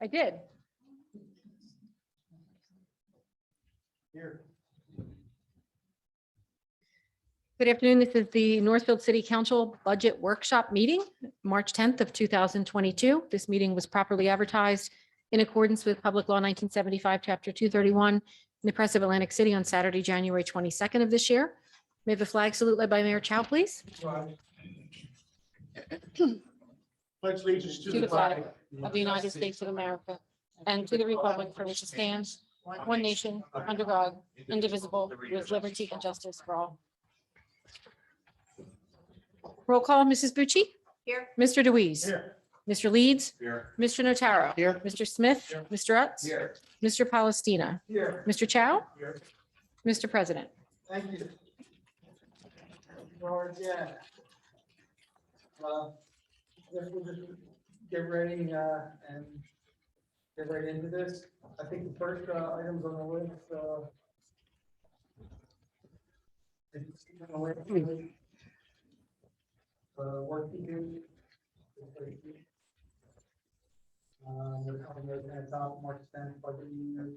I did. Here. Good afternoon. This is the Northfield City Council Budget Workshop Meeting, March 10th of 2022. This meeting was properly advertised in accordance with Public Law 1975, Chapter 231, in the Press of Atlantic City on Saturday, January 22nd of this year. May I have a flag salute led by Mayor Chow, please? Pledge allegiance To the flag of the United States of America and to the republic for which it stands, one nation, under God, indivisible, with liberty and justice for all. Roll call, Mrs. Bucci? Here. Mr. Deweese? Here. Mr. Leeds? Here. Mr. Notaro? Here. Mr. Smith? Here. Mr. Utz? Here. Mr. Palestina? Here. Mr. Chow? Here. Mr. President? Thank you. Lord, yeah. Let's just get ready and get right into this. I think the first items on the list. Work to do. We're coming at top March 10th budget meeting,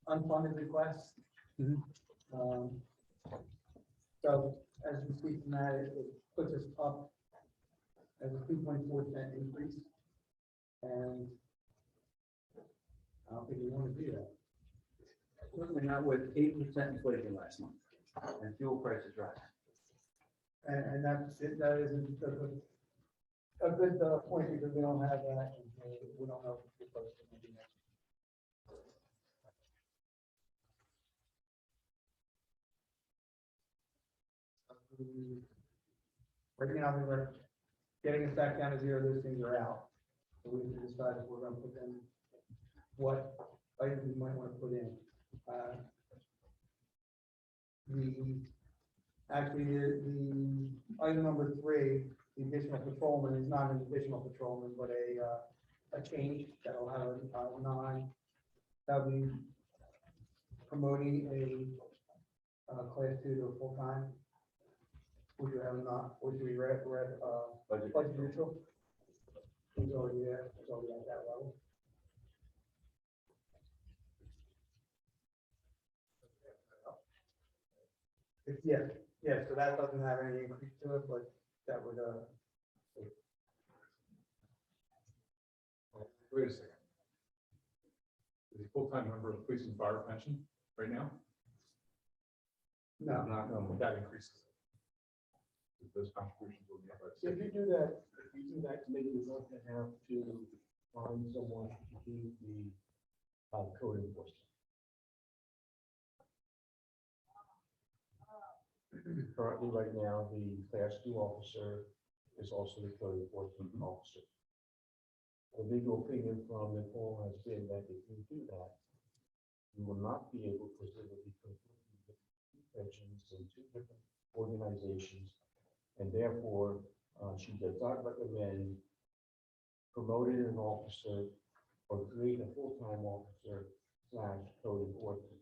unfunded requests. So as we see from that, it puts us up as a 2.4% increase. And I don't think we want to do that. Certainly not with 8% inflation last month and fuel prices rising. And that isn't a good point because we don't have that. And we don't know if the price is going to be next. Right now, we're getting us back down to zero. Those things are out. So we can decide if we're going to put them, what items we might want to put in. The item number 3, the additional patrolman is not an additional patrolman, but a change that will have a Title 9. That'll be promoting a class 2 to a full-time. Would you have not, would you read budget neutral? He's already there, it's already at that level. Yeah, so that doesn't have any increase to it, but that would, Wait a second. Is he full-time member of police and fire pension right now? no. No, that increases. Those contributions will be up. If you do that, maybe we're going to have to find someone to do the code enforcement. Currently, right now, the class 2 officer is also the code enforcement officer. The legal opinion from Nicole has been that if you do that, you will not be able to be pensions in 2 different organizations. And therefore, she does not recommend promoting an officer or create a full-time officer / code enforcement.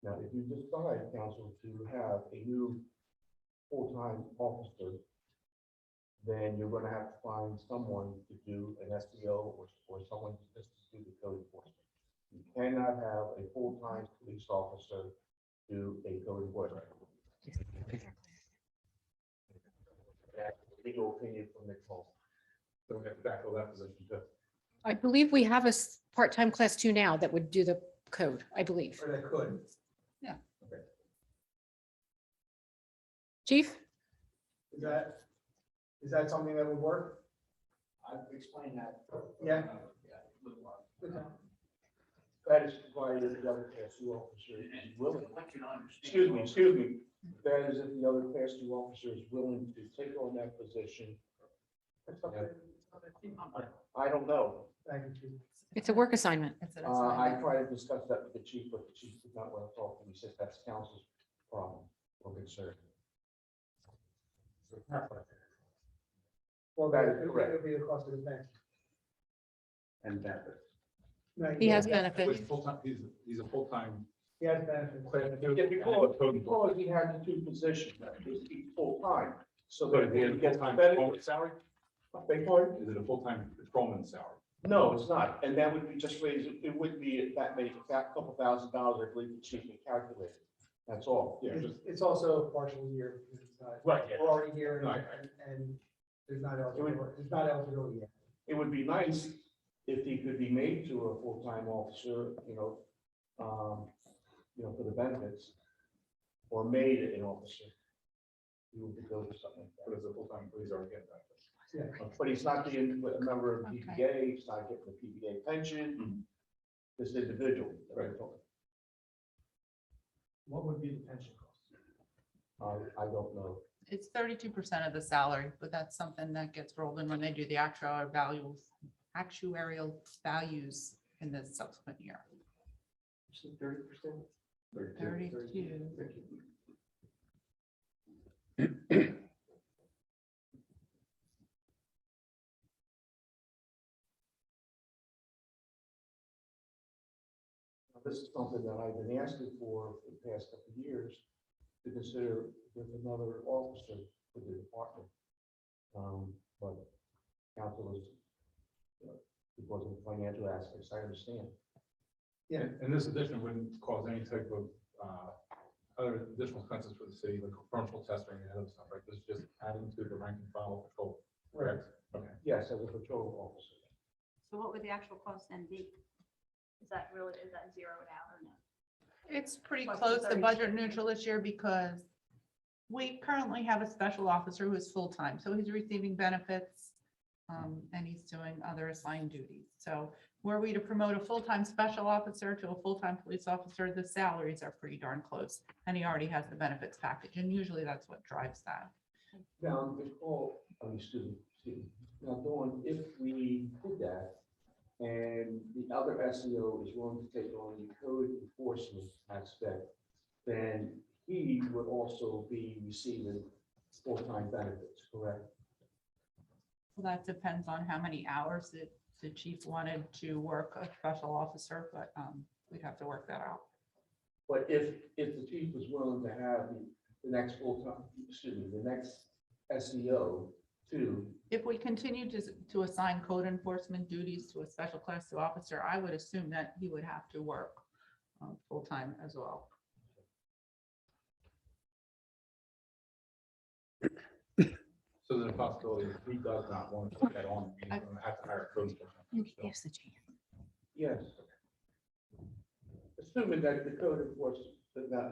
Now, if you decide, council, to have a new full-time officer, then you're going to have to find someone to do an SBO or someone just to do the code enforcement. You cannot have a full-time police officer do a code enforcement. Legal opinion from Nicole. So we have to backfill that position too. I believe we have a part-time class 2 now that would do the code, I believe. or that could. Chief? Is that something that would work? I've explained that. Yeah. Okay. That is provided if the other class 2 officer is willing. Excuse me. That is if the other class 2 officer is willing to take on that position. I don't know. Thank you, Chief. It's a work assignment. I tried to discuss that with the chief, but the chief did not want to talk to me. He says that's council's problem or concern. Well, That is it correct. would be the cost of the pension. And benefits. No, He has yeah, benefits. He's full-time, he's a full-time. He has benefits. Because he had the 2 positions, that is full time. So So that he he has gets full-time benefits. bonus salary? Beg pardon? Is it a full-time patrolman salary? No, it's not, and that would be just raised, it wouldn't be that many, that couple $1,000, I believe the chief can calculate. That's all. Yeah, It's, just, it's also a partial year. Because it's not, Right, yeah. we're already here Right. and there's not eligibility yet. It would be nice if he could be made to a full-time officer, for the benefits, or made an officer. He would go to something like but as a full-time police already get that. that. But he's not being a member of the PPA, he's not getting the PPA pension. This individual. that we're talking. What would be the pension cost? I don't know. It's 32% of the salary, but that's something that gets rolled in when they do the actuarial values in the subsequent year. 30%. 32. This is something that I've been asking for the past couple of years, to consider with another officer for the department. But council was, because of the financial aspects, I understand. Yeah. And this addition wouldn't cause any type of, other additional expenses for the city, like commercial testing and other stuff, right? This is just adding to the rank and file patrol. Correct. Okay. Yes, as a patrol officer. So what would the actual cost then be? Is that zeroed out or no? It's pretty Plus the close to 32. budget neutral this year because we currently have a special officer who is full-time, so he's receiving benefits and he's doing other assigned duties. So were we to promote a full-time special officer to a full-time police officer, the salaries are pretty darn close, and he already has the benefits package, and usually that's what drives that. Now, excuse me. Now, Dawn, if we did that, and the other SEO is willing to take on the code enforcement aspect, then he would also be receiving full-time benefits, correct? Well, that depends on how many hours that the chief wanted to work a special officer, but we'd have to work that out. But if the chief was willing to have the next the next SEO to, If we continue to assign code enforcement duties to a special class 2 officer, I would assume that he would have to work full-time as well. So there's a possibility if he does not want to put that on, he's going to have to hire a code enforcement. Yes, the chief. yes. Assuming that the code enforcement,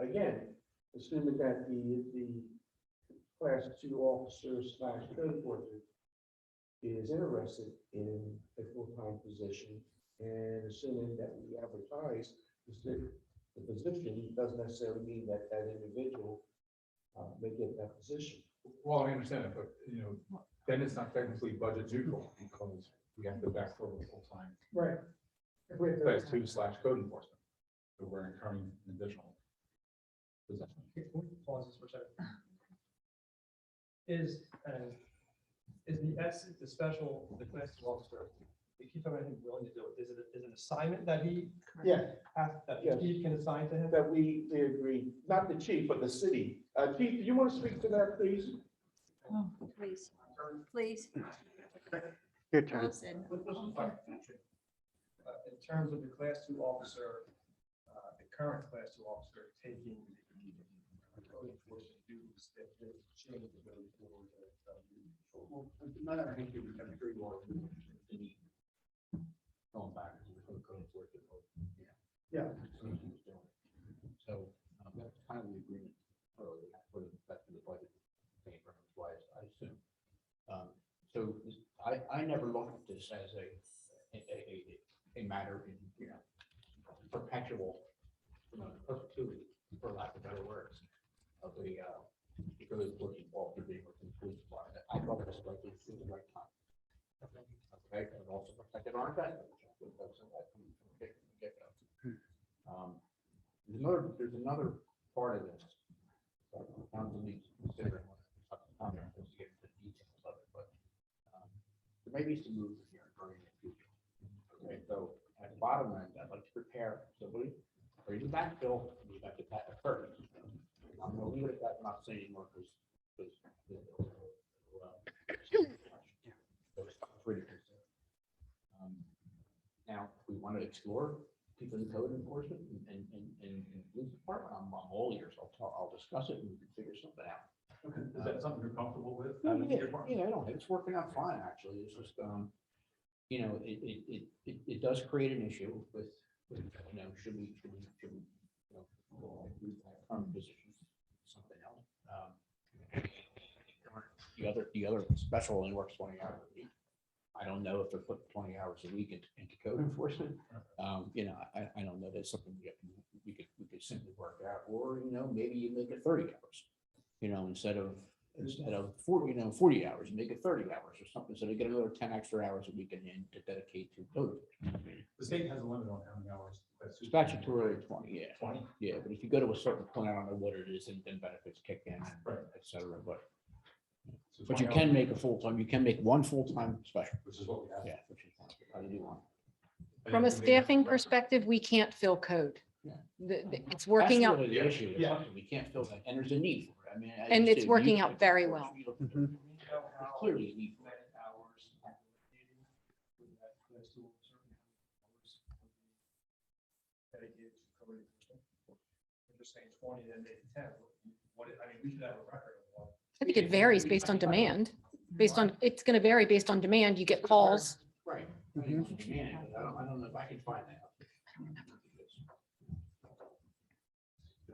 again, assuming that the class 2 officer / code enforcement is interested in a full-time position, and assuming that we advertise the position, doesn't necessarily mean that that individual may get that position. Well, I understand that, but, then it's not technically budget neutral because we have to backfill the full-time Right. If we have to- class 2 / code enforcement. So we're incurring an additional position. Pause this for a second. Is the class 2 officer, you keep talking about him willing to do it, is it an assignment that he Yeah, that Yes. the chief can assign to him? That we agree, not the chief, but the city. Chief, do you want to speak to that, please? Please, please. Your turn. Wilson. In terms of the class 2 officer, the current class 2 officer taking the code enforcement duties that they change going forward. Well, not everything can be every 3 or going back to the code enforcement. yeah. So that's kind of the agreement earlier for the best of the budget wise, I assume. So I never looked at this as a matter in, perpetual, perpetuity, for lack of better words, of the code enforcement officer being with the police department. I thought it was like it was the right time. Okay, and also protected our investment. There's another part of this. Council needs to consider when it's time to get into the details of it, but there may be some movement here during the future. Okay, so at the bottom end, I'd like to prepare somebody, or you backfill, you got to get that first. I'm gonna leave it at that, not saying more because so want to explore people in code enforcement and police department, I'm all ears. I'll discuss it and we can figure something out. Is that something you're comfortable with? Yeah, having in your department? yeah, I don't, it's working out fine, actually. It's just, you know, it does create an issue with, you know, should we, you know, move that current position, to something else. The other special only works 20 hours a week. I don't know if they're putting 20 hours a week into code enforcement. You know, I don't know, that's something we could simply work out, or, you know, maybe you make it 30 hours, you know, instead of 40, you know, 40 hours, you make it 30 hours or something, so they get another 10 extra hours a week and then to dedicate to code. The state has a limit on how many hours. Statutorily 20, yeah. 20? Yeah, but if you go to a certain point, I don't know what it is, and then benefits kick in, Right. et cetera, but So you 20 can hours, make a full-time, you can make one full-time special, which is what we have. yeah, which is how you do one. From a staffing perspective, we can't fill code. Yeah. It's working That's out, really the issue. It's Yeah. something we can't fill that, and there's a need for it. I mean. I And just it's do. working You- out very well. You know how Clearly a need for it. many hours are allocated for that class two officer, and how many hours would be dedicated to code enforcement? You're just saying 20, then maybe 10. I mean, we should have a record of one. I think it varies based on demand, it's going to vary based on demand. You get calls. Right. Mhm. Yeah, but I don't know if I can find that.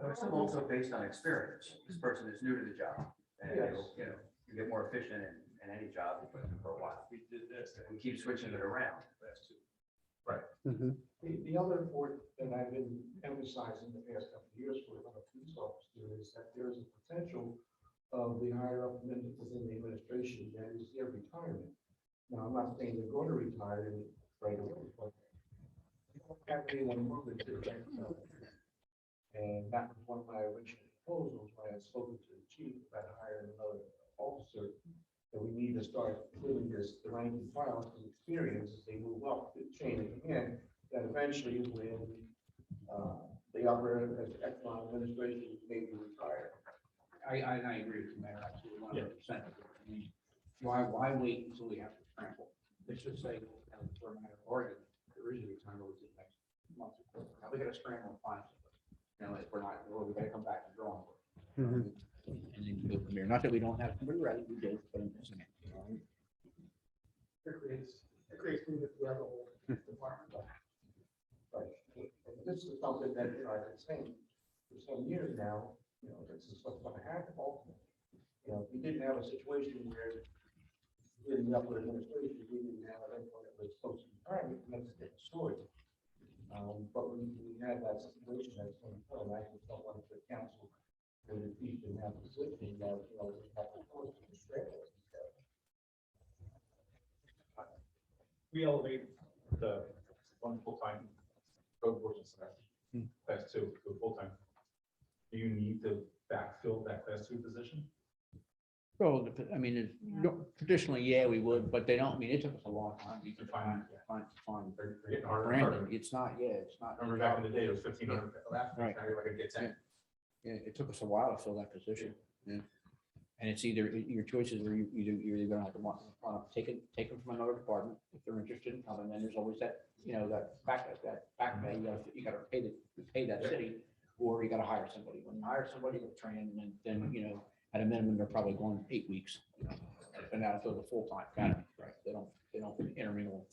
It's also based on experience. This person is new to the job, and Yes. you know, you get more efficient in any job you put in for a while. We did this, We keep switching it around. class two. Mhm. The other point that I've been emphasizing the past couple of years for a police officer is that there is a potential of the higher up within the administration, that is their retirement. Now, I'm not saying they're going to retire right away, but they don't have anyone moving to the next level. And that was one of my original proposals when I had spoken to the chief about hiring another officer, that we need to start putting the rank and file to experience as they move up the chain of command, that eventually when the upper echelon administration may be retired. I agree with you, Mayor, absolutely 100%. I mean, why wait until we have to scramble? Let's just say, for a matter of argument, there is a retirement within the next month. Now we gotta scramble and find somebody. You know, if we're not, or we gotta come back to drawing board. Mhm. And then go from there. Not that we don't have somebody ready, we do, but I'm just saying, you know, It creates movement throughout the whole department. Right. And this is something that, you know, I've been saying for some years now, you know, this is what's gonna happen ultimately. You know, if we didn't have a situation where in the upper administration, we didn't have anyone that was close to retirement, that's a different story. But we had that situation that's going on, I just don't want the council to repeat and have a position that, you know, we have to force to restrain it. We elevate the one full-time code enforcement staff, class two, to a full-time. Do you need to backfill that class two position? well, I mean, traditionally, yeah, we would, but they don't, I mean, it took us a long time to find. They're getting harder and harder. Brandon, it's not, yeah, it's not. I remember back in the day, it was 1,500. Right. Now you're like, it gets in. Yeah, it took us a while to fill that position, yeah. And it's either, your choices are you're either gonna have to want to take them from another department if they're interested in coming, then there's always that, you know, that back pay, you gotta pay that city, or you gotta hire somebody. When you hire somebody, you train them, and then, you know, at a minimum, they're probably going 8 weeks. And now until the full-time, right, they don't intermingle.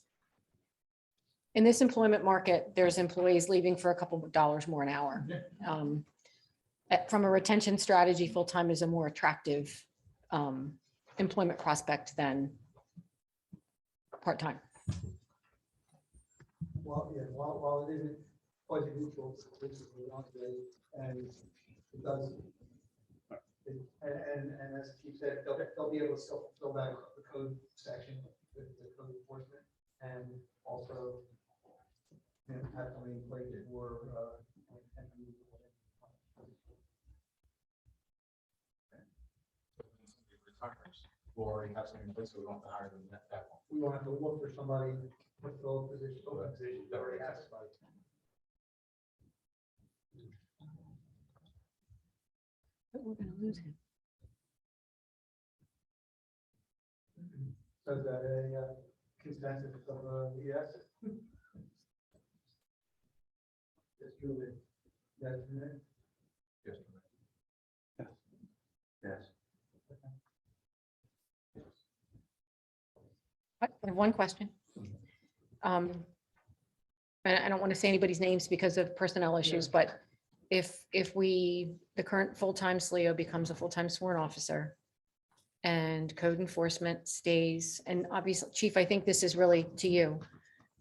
In this employment market, there's employees leaving for a couple of dollars more an hour. From a retention strategy, full-time is a more attractive employment prospect than part-time. Well, yeah, while it isn't budget neutral, which is what we want to do, and it does. And as Chief said, they'll be able to still fill that the code section, the code enforcement, and also, you know, have somebody in place for, Retires. We'll already have something in place, so we don't have to hire them that long. we won't have to look for somebody to fill a position, that already has somebody. But we're going to lose him. So is that a consensus of, yes? Just do it. Designate. Yes. Yes. I have one question. And I don't want to say anybody's names because of personnel issues, but if the current full-time SLEO becomes a full-time sworn officer and code enforcement stays, and obviously, Chief, I think this is really to you.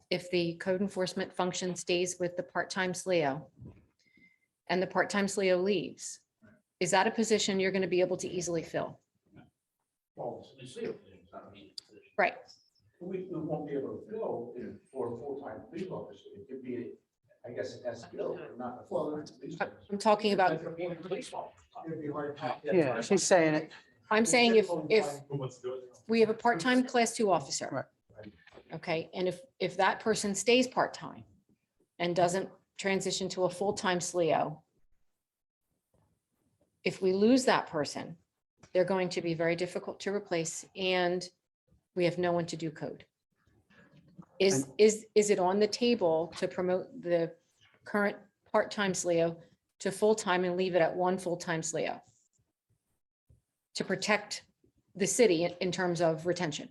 If the code enforcement function stays with the part-time SLEO and the part-time SLEO leaves, is that a position you're going to be able to easily fill? Well, it's legal, it's not a needed position. Right. We won't be able to fill it for a full-time police officer. It could be, I guess, an SPO, but not a full-time police officer. I'm talking about, It'd be hard to- Yeah, she's saying it. I'm saying if Who wants to do it? we have a part-time class 2 officer. Right. Okay, and if that person stays part-time and doesn't transition to a full-time SLEO, if we lose that person, they're going to be very difficult to replace, and we have no one to do code. Is it on the table to promote the current part-time SLEO to full-time and leave it at one full-time SLEO? To protect the city in terms of retention?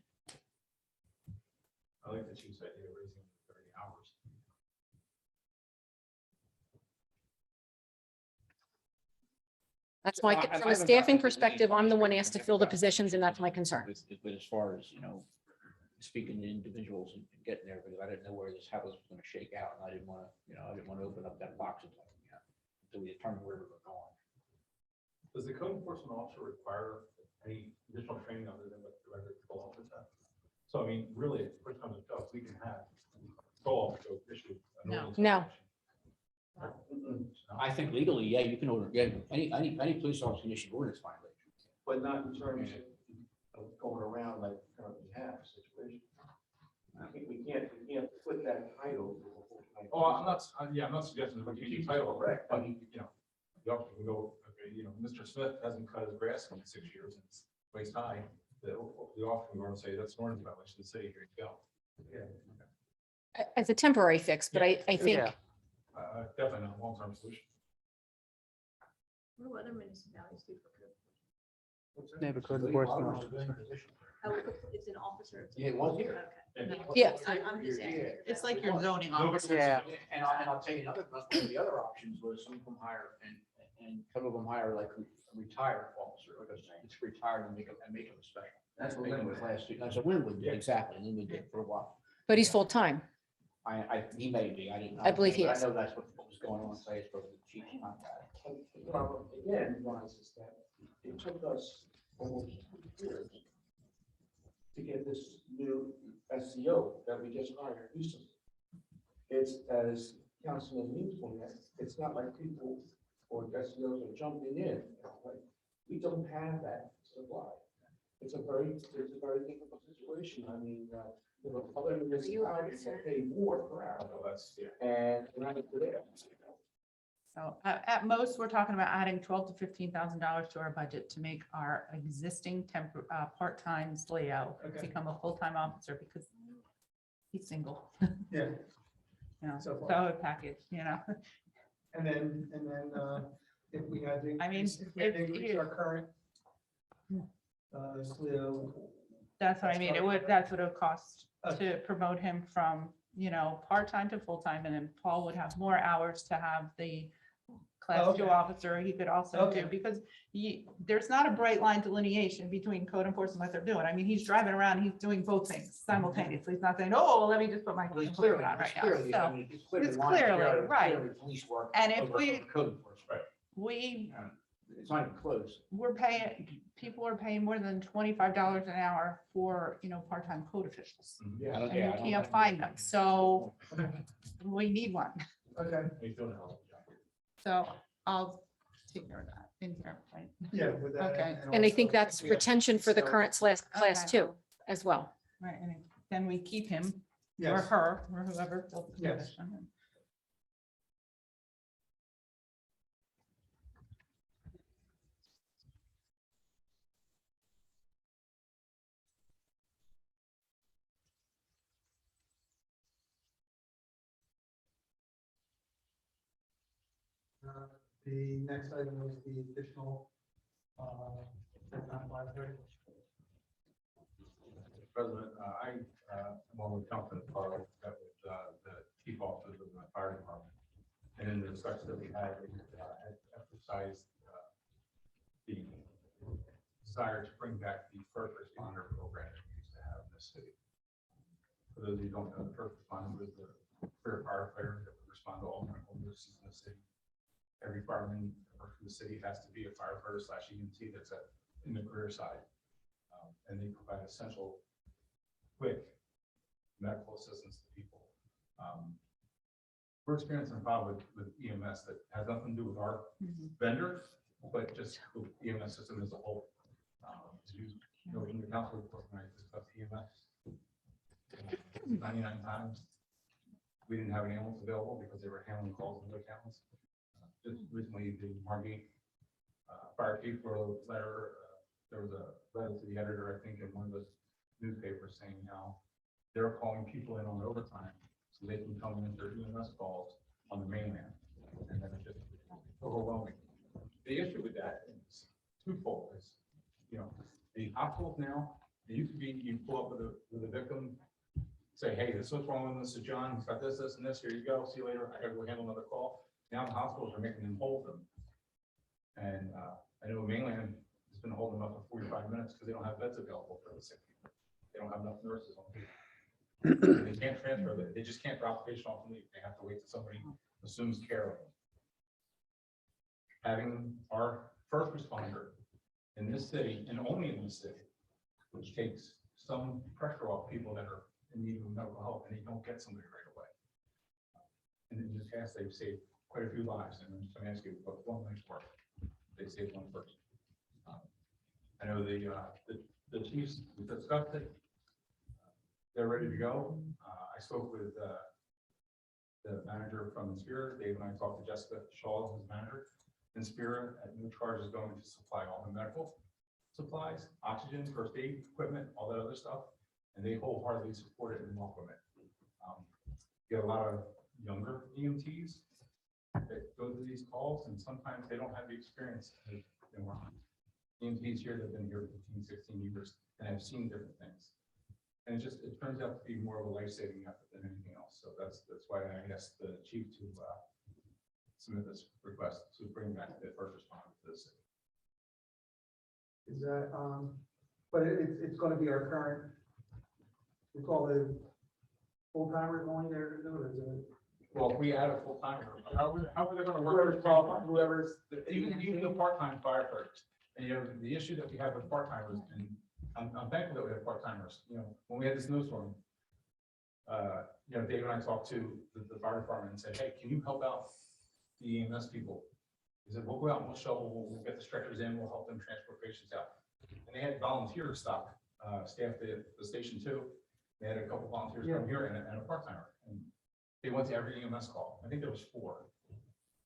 I like the chief's idea of raising it to 30 hours. That's my, from a staffing perspective, I'm the one asked to fill the positions, and that's my concern. But as far as, speaking to individuals and getting there, because I didn't know where how this was going to shake out, and I didn't want to open up that box until we determine where we were going. Does the code enforcement officer require any additional training other than what the regular patrol officers have? So I mean, really, if first comes to shove, we can have patrol officer issue. an No. ordinance No. violation. I think legally, yeah, you can order, any police officer can issue ordinance violations. But not in terms of going around like we currently have a situation. I think we can't put that title. to a full-time Oh, I'm not, I'm not suggesting that we change the title, Correct. but the officer can go, okay, Mr. Smith hasn't cut his grass in 6 years and it's waist high. The officer can go and say, that's an ordinance violation, the city, here you go. As a temporary fix, but I think, Yeah. Definitely not a long-term solution. What do other municipalities do for code? Neighborhood enforcement officer. Oh, it's an officer. Yeah, it was here. Yeah. I'm just asking. It's like your zoning officer. Yeah. And I'll tell you another, one of the other options was some of them hire, and some of them hire like a retired officer, because it's retired and make them a special. That's what Make them a Linwood class 2. That's what Linwood did, exactly, and Linwood did for a while. but he's full-time. He may be, I didn't. I believe he but is. I know that's what was going on, so I spoke to the chief. The problem again, Ron, is that it took us almost 2 years to get this new SEO that we just hired recently. It's, as Councilman Means pointed out, it's not like people or SEOs are jumping in. Like, we don't have that supply. It's a very difficult situation. I mean, other municipalities will pay more per hour. So that's, And we're not there. So at most, we're talking about adding $12,000 to $15,000 to our budget to make our existing part-time SLEO Okay. become a full-time officer, because he's single. Yeah, So So far. a package, and then, if we had to. I mean, If we had to if increase you- our current. SLEO. That's what I mean. That's what it would cost Okay. to promote him from, part-time to full-time, and then Paul would have more hours to have the class 2 Okay. officer. He could also Okay. do, because there's not a bright line delineation between code enforcement, what they're doing. I mean, he's driving around, he's doing both things simultaneously. He's not saying, oh, let me just put my code enforcement on right now. So it's clearly, right. Police work. And if over we- Code enforcement. we, It's not even close. people are paying more than $25 an hour for, part-time code officials. Yeah. And you can't find them. So we need one. Okay, he's doing a hell of a job. So I'll take care of that in here, right? yeah. With that, Okay. And I also think that's we have- retention for the so- current class Okay. 2 as well. Right, and then we keep him or Yes, her or whoever. fills the Yes. position. The next item was the additional, President, I, along with Councilman Carl, that was the chief officers of the fire department. And in the discussion that we had emphasized the desire to bring back the first responder program that we used to have in the city. For those who don't know, the first responder was the career firefighter that would respond to all medical emergencies in the city. Every fireman that works in the city has to be a firefighter / EMT that's in the career side. And they provide essential, quick medical assistance to people. We're experiencing a problem with EMS that has nothing to do with our vendor, but just with EMS system as a whole. In the council report, when I discussed EMS, 99 times, we didn't have any ambulance available because they were handling calls in their towns. Just recently, the Margate fire chief wrote a letter. There was a letter to the editor, I think, in one of the newspapers saying how they're calling people in on overtime so they can come in their EMS calls on the mainland. And then it's just overwhelming. The issue with that is twofold. Is, the hospitals now, it used to be you pull up with a victim, say, hey, this is what's wrong with him. This is John. He's got this, this, and this. Here you go. See you later. I got to go handle another call. Now the hospitals are making them hold them. And I know mainland has been holding them up for 45 minutes because they don't have beds available for the sick people. They don't have enough nurses on people. They can't transfer them. They just can't drop the patient off and leave. They have to wait till somebody assumes care of them. Having our first responder in this city, and only in this city, which takes some pressure off people that are in need of medical help and they don't get somebody right away. And in this case, they've saved quite a few lives. And I'm just going to ask you what one night's work. They saved one person. I know the chiefs, we discussed it. They're ready to go. I spoke with the manager from Inspira, Dave, and I talked to Jessica Shaw, who's manager. Inspira at no charge is going to supply all the medical supplies, oxygen, first aid equipment, all that other stuff, and they wholeheartedly support it and welcome it. Get a lot of younger EMTs that go to these calls, and sometimes they don't have the experience. EMTs here that have been here 15, 16 years and have seen different things. And it turns out to be more of a life-saving effort than anything else. So that's why I asked the chief to submit this request to bring back the first responder to the city. Is that, but it's going to be our current, we call it full-timer going there to do it, is it? Well, if we add a full-timer, how are they going to work? Whoever's qualified, whoever's. Even the part-time firefighters. And the issue that we have with part-timers, and I'm thankful that we have part-timers. When we had this snowstorm, Dave and I talked to the fire department and said, hey, can you help out the EMS people? He said, we'll go out and we'll shovel, we'll get the stretchers in, we'll help them transport patients out. And they had volunteers staff the station too. They had a couple volunteers come here and a part-timer. And they went to every EMS call. I think there was 4.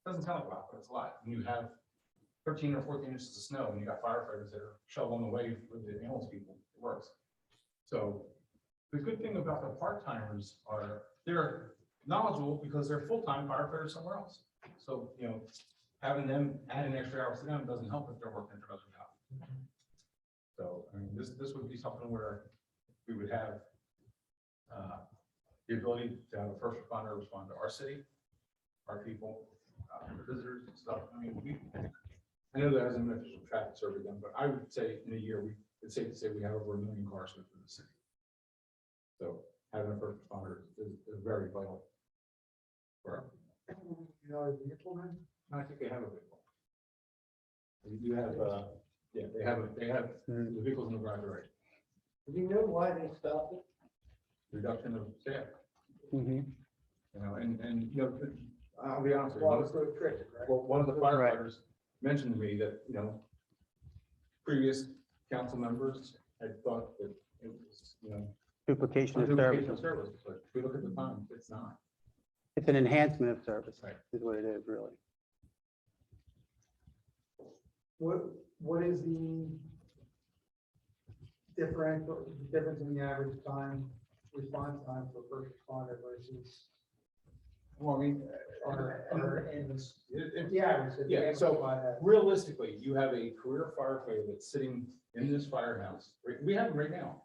Doesn't sound like a lot, but it's a lot. When you have 13 or 14 inches of snow and you got firefighters that are shoveling away for the ambulance people, it works. So the good thing about the part-timers are they're knowledgeable because they're full-time firefighters somewhere else. So, having them adding extra hours to them doesn't help if they're working at another job. So, I mean, this would be something where we would have the ability to have a first responder respond to our city, our people, visitors and stuff. I mean, I know there hasn't been an official traffic survey done, but I would say in a year, it's safe to say we have over 1 million cars within the city. So having a first responder is very vital for our people. Vehicle then? I think they have a vehicle. You have, they have the vehicles in the garage already. Do you know why they stopped it? Reduction of staff, Mhm. and I'll be honest with Well, you. it's so tricky, right? Well, one of the firefighters mentioned to me that, previous council members had thought that it was, Duplication a of duplication of service. service, but if we look at the time, it's not. It's an enhancement of service, Right. is what it is, really. What is the difference in the average response time for first responder versus Well, I mean, Are in if, the average. if the Yeah, average so- by that. realistically, you have a career firefighter that's sitting in this firehouse. We have them right now.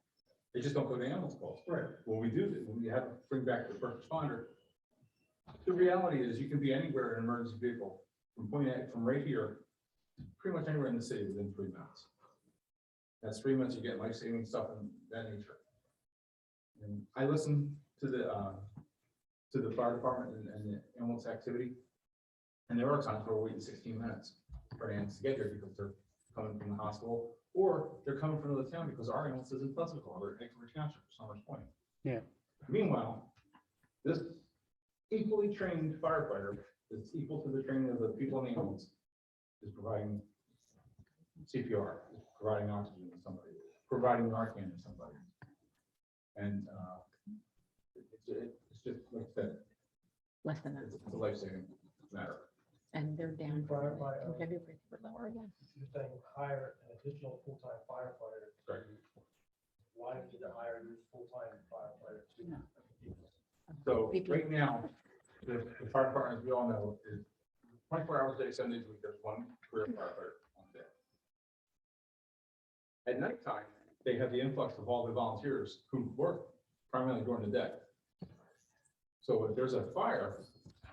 They just don't go to ambulance calls. Right. When we do, when we have, bring back the first responder, the reality is you can be anywhere in an emergency vehicle from right here, pretty much anywhere in the city within 3 minutes. That's 3 minutes, you get life-saving stuff and that nature. And I listen to the fire department and the ambulance activity. And there are times where we're waiting 16 minutes for an ambulance to get there because they're coming from the hospital, or they're coming from another town because our ambulance is in Pleasantville, or in Anchorage Township, Summers Point. Yeah. Meanwhile, this equally trained firefighter, that's equal to the training of the people in the ambulance, is providing CPR, is providing oxygen to somebody, providing Narcan to somebody. And it's just like I said, Less than that. it's a life-saving matter. And they're down. Firefighter. in February, we're lower again. You're saying hire an additional full-time firefighter. Right. Why did you hire your full-time firefighter too? So right now, the fire department, as we all know, is 24 hours a day, 7 days a week, there's one career firefighter on day. At nighttime, they have the influx of all the volunteers who work primarily during the day. So if there's a fire,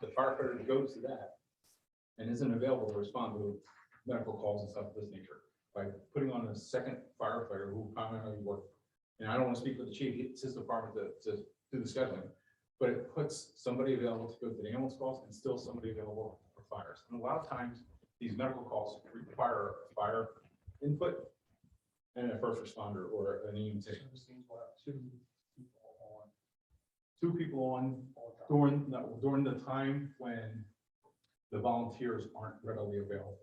the firefighter goes to that and isn't available to respond to medical calls and stuff of this nature. By putting on a second firefighter who primarily work, and I don't want to speak for the chief, it's his department to do the scheduling, but it puts somebody available to go to the ambulance calls and still somebody available for fires. And a lot of times, these medical calls require fire input and a first responder or an EMT. So this means we'll have two people on. 2 people on all the time. during the time when the volunteers aren't readily available.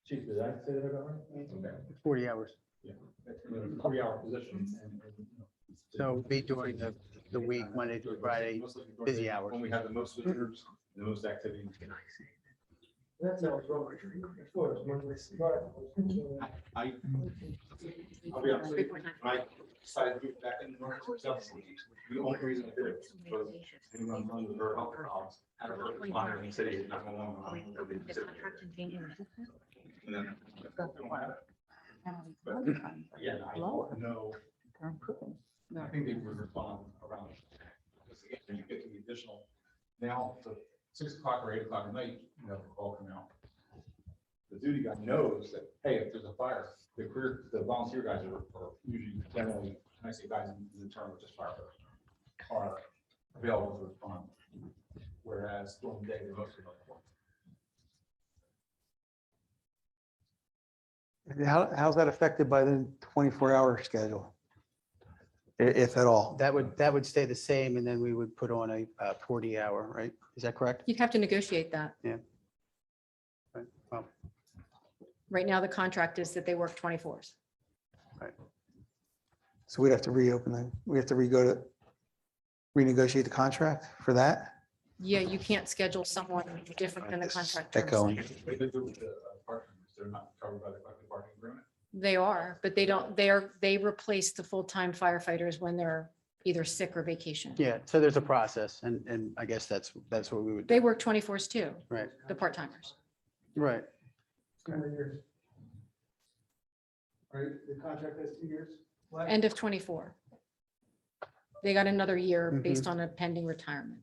Chief, did I say that about right? Okay. 40 hours. Yeah, 40-hour position. So be during the week, Monday through Friday, Mostly during busy the- hours. When we have the most visitors, the most activity. That sounds wrong. Of course, when we start. I'll be honest with you, when I decided to move back in North, the only reason I did it was anyone running the rural health problems, had a first responder in the city, is not going on. And then. But again, I don't know. I think they would respond around. Because again, when you get to the additional, now the 6 o'clock or 8 o'clock at night, you know, call come out. The duty guy knows that, hey, if there's a fire, the volunteer guys are usually generally, and I say guys in the term of just firefighters, are available to respond. Whereas during the day, they're mostly not. How's that affected by the 24-hour schedule? If at all? That would stay the same, and then we would put on a 40-hour, right? Is that correct? You'd have to negotiate that. Right. Well, Right now, the contract is that they work 24s. So we'd have to we have to renegotiate the contract for that? Yeah, you can't schedule someone different than the contract. terms. Echoing. They do with the partners, they're not covered by the collective bargaining agreement. They are, but they replace the full-time firefighters when they're either sick or vacation. Yeah, so there's a process, and I guess that's what we would They do. work 24s too, Right, the part-timers. right. 2 more years. Right, the contract has 2 years left. End of 24. They got another year Mhm. based on a pending retirement.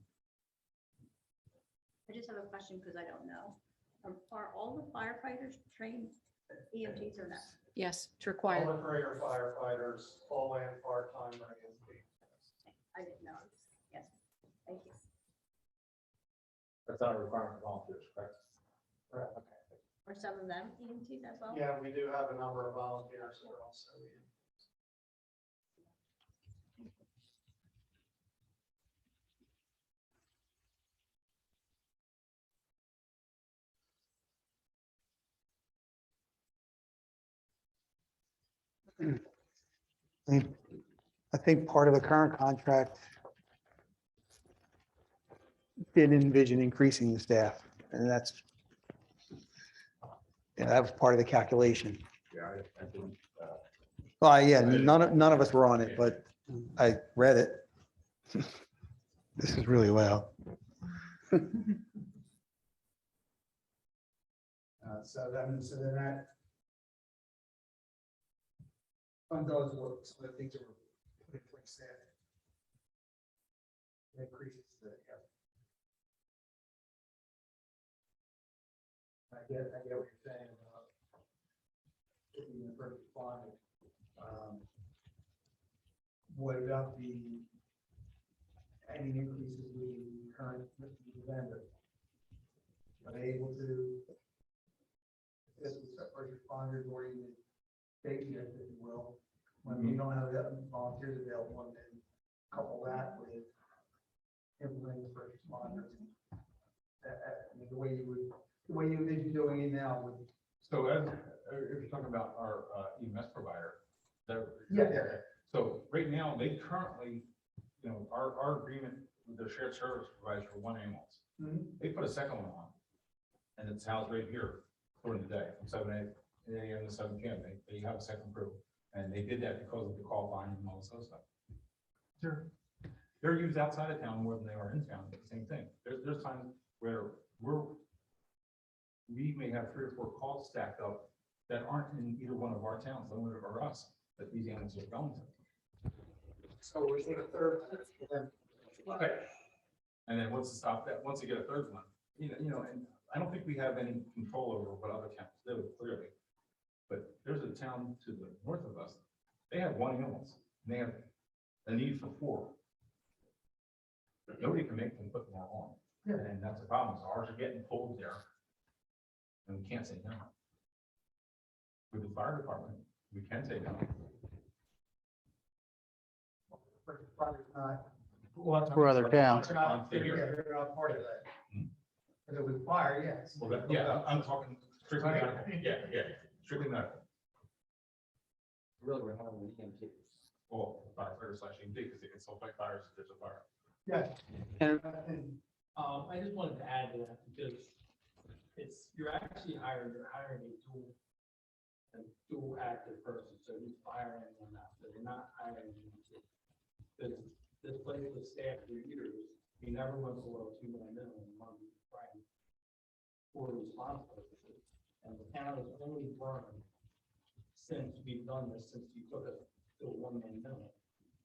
I just have a question because I don't know. Are all the firefighters trained EMTs or not? Yes, it's All required. the career firefighters, full and part-time. I didn't know. Yes, thank you. That's not a requirement for volunteers, correct? Are some of them EMTs as well? Yeah, we do have a number of volunteers that are also. I think part of the current contract did envision increasing the staff, and that was part of the calculation. Yeah, I didn't. Well, yeah, none of us were on it, but I read it. This is really loud. So then that fund those work, some of the things that were put in place there. It increases the, yeah. I get what you're saying about getting the first responder. What about any increases with the current vendor? Are they able to assist with the first responders or even safety, if you will, when we don't have the volunteers available, and then couple that with implementing the first responders? I mean, the way you envision doing it now with. So if you're talking about our EMS provider, they're. Yeah. So right now, they currently, our agreement with their shared service provides for one ambulance. They put a second one on, and it's housed right here during the day, from 7 a.m. to 7 p.m. They have a second crew, and they did that because of the call volume and all this other stuff. They're used outside of town more than they are in town, but the same thing. There's times where we may have 3 or 4 calls stacked up that aren't in either one of our towns, or us, that these ambulances are going to. So we're seeing a third. Right. And then once you get a third one, and I don't think we have any control over what other towns do, clearly. But there's a town to the north of us, they have 1 ambulance, and they have a need for 4. Nobody can make them put more on. And that's the problem, is ours are getting pulled there. And we can't say no. With the fire department, we can say no. First responders not. For other towns. They're not part of that. Because it was fire, yes. Well, I'm talking strictly medical. Yeah, strictly medical. Really, we're having the EMT. Well, firefighter / EMT, because they can still fight fires if there's a fire. Yeah. And I just wanted to add to that because you're hiring a dual active person, so he's firing one out, so you're not hiring him. This place was staffed for years, we never went below 2 million Monday to Friday for response purposes, and the town has only burned since we've done this, since you took us to a 1 man minimum.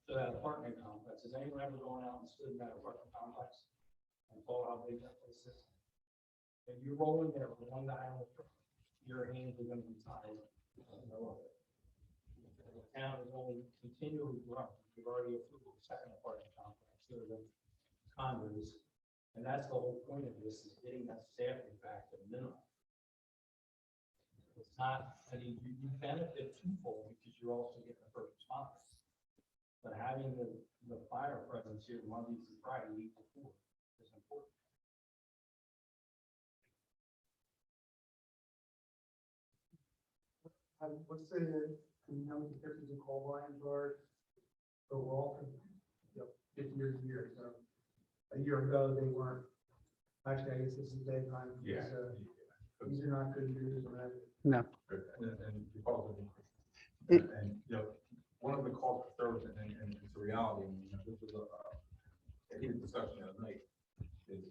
So that apartment complex, has anyone ever gone out and stood in that apartment complex and saw how big that place is? If you roll in there with 1 guy on the truck, your hands are gonna be tied. The town is only continually growing. We've already approved the second apartment complex, so the condos. And that's the whole point of this, is getting that staffing back to the minimum. It's not, you benefit twofold because you're also getting the first responders. But having the fire presence here Mondays and Friday, 8 to 4 is important. What's the, how many difference in call volumes are overall? 50 years a year, so a year ago, they weren't, actually, I guess this is daytime. Yeah. These are not good years, right? no, And because of It- and one of the calls for service, and it's a reality, and this was a heated discussion the other night, is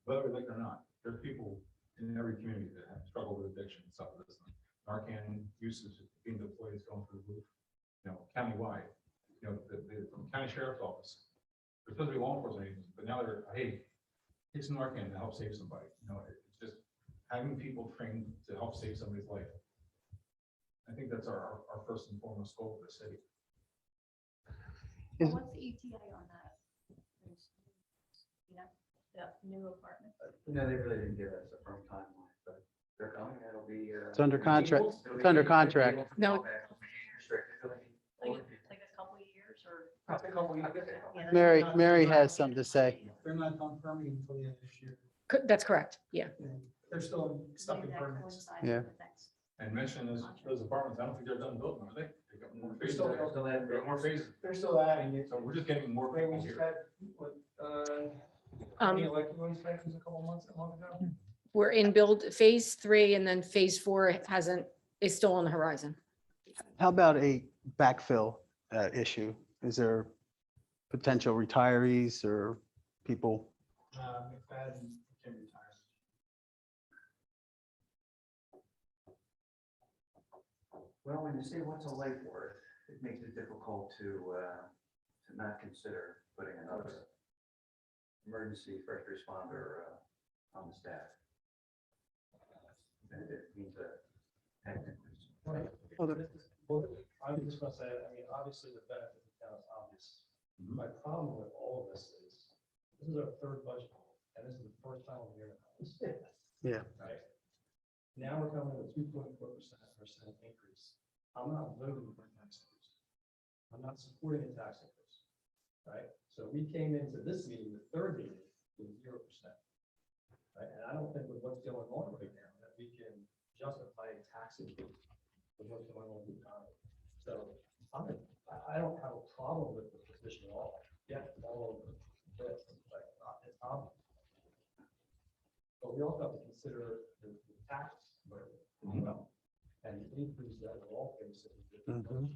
whether we like it or not, there's people in every community that have struggled with addiction and stuff like this. Narcan usage being deployed is going through the roof, countywide, the county sheriff's office. There's supposed to be law enforcement agencies, but now they're, hey, take some Narcan to help save somebody. It's just having people trained to help save somebody's life. I think that's our first and foremost goal for the city. Is- What's the ETA on that? The new apartment? No, they really didn't give us a firm timeline, but they're coming, it'll be. It's under contract. It's under contract. No. Like a couple of years or? Yeah, that's Mary, not- Mary has something to say. They're not done permitting until the end of this year. That's correct. Yeah. They're still stuck in Maybe that permits. coincides Yeah. with the next- And mention those apartments, I don't think they're done building, are they? They got more They're phases. still- They got more phases. They're still adding it. So we're just getting more Maybe we people just here. had, what, Um, any electrical inspections a month ago? We're in build phase 3, and then phase 4 is still on the horizon. How about a backfill issue? Is there potential retirees or people? McFadden can retire. Well, when you say what's a life worth, it makes it difficult to not consider putting another emergency first responder on the staff. And it means a tax increase. Well, I was just gonna say, I mean, obviously the benefit of the town is obvious. My problem with all of this is our third budget, and this is the first time we're hearing about this. Yeah. Right? Now we're coming with 2.4% increase. I'm not voting for a tax increase. I'm not supporting a tax increase. Right? So we came into this meeting, the third meeting, with 0%. Right? And I don't think with what's going on right now, that we can justify a tax increase with what's going on with the economy. So I don't have a problem with the position at all. Yeah, it's all over this, like, it's obvious. But we also have to consider the tax burden as well, and the increase that we're all facing. Mhm.